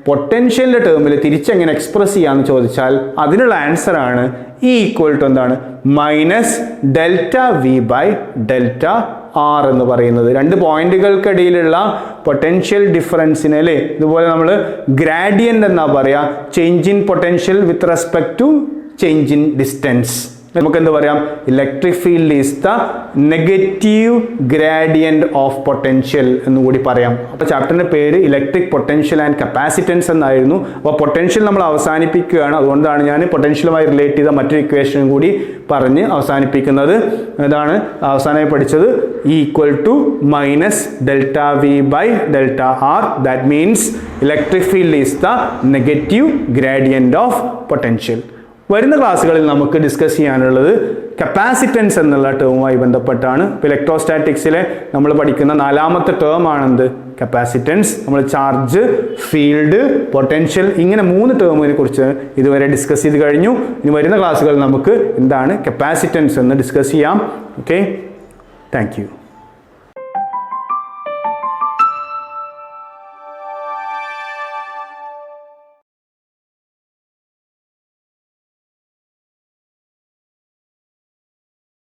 പൊട്ടൻഷ്യലിൻ്റെ ടേമിൽ തിരിച്ചെങ്ങനെ എക്സ്പ്രസ് ചെയ്യാമെന്ന് ചോദിച്ചാൽ അതിനുള്ള ആൻസറാണ് ഇ ഈക്വൽ ടു എന്താണ്? Minus delta V by delta R എന്ന് പറയുന്നത്. രണ്ട് പോയിന്റുകൾക്കിടയിലുള്ള പൊട്ടൻഷ്യൽ ഡിഫറൻസിനെ അല്ലേ, ഇതുപോലെ നമ്മൾ ഗ്രാഡിയൻ്റ് എന്നാ പറയുക, change in potential with respect to change in distance. നമുക്ക് എന്ത് പറയാം? Electric field is the negative gradient of potential എന്നുകൂടി പറയാം. അപ്പോൾ ചാപ്റ്ററിന്റെ പേര് ഇലക്ട്രിക് പൊട്ടൻഷ്യൽ ആൻഡ് കപ്പാസിറ്റൻസ് എന്നായിരുന്നു. അപ്പോൾ പൊട്ടൻഷ്യൽ നമ്മൾ അവസാനിപ്പിക്കുകയാണ്. അതുകൊണ്ടാണ് ഞാൻ പൊട്ടൻഷ്യലുമായി റിലേറ്റ് ചെയ്ത മറ്റൊരു ഇക്വേഷനും കൂടി പറഞ്ഞ് അവസാനിപ്പിക്കുന്നത്. ഇതാണ് അവസാനമായി പഠിച്ചത്, E equal to minus delta V by delta R. That means electric field is the negative gradient of potential. വരുന്ന ക്ലാസ്സുകളിൽ നമുക്ക് ഡിസ്കസ് ചെയ്യാനുള്ളത് കപ്പാസിറ്റൻസ് എന്നുള്ള ടേമുമായി ബന്ധപ്പെട്ടാണ്. ഇപ്പോൾ ഇലക്ട്രോസ്റ്റാറ്റിക്സിലെ നമ്മൾ പഠിക്കുന്ന നാലാമത്തെ ടേം ആണെന്ത്? കപ്പാസിറ്റൻസ്. നമ്മൾ ചാർജ്, ഫീൽഡ്, പൊട്ടൻഷ്യൽ, ഇങ്ങനെ 3 ടേമിനെ കുറിച്ച് ഇതുവരെ ഡിസ്കസ് ചെയ്ത് കഴിഞ്ഞു. ഇനി വരുന്ന ക്ലാസ്സുകളിൽ നമുക്ക് എന്താണ് കപ്പാസിറ്റൻസ് എന്ന് ഡിസ്കസ് ചെയ്യാം. Okay, thank you.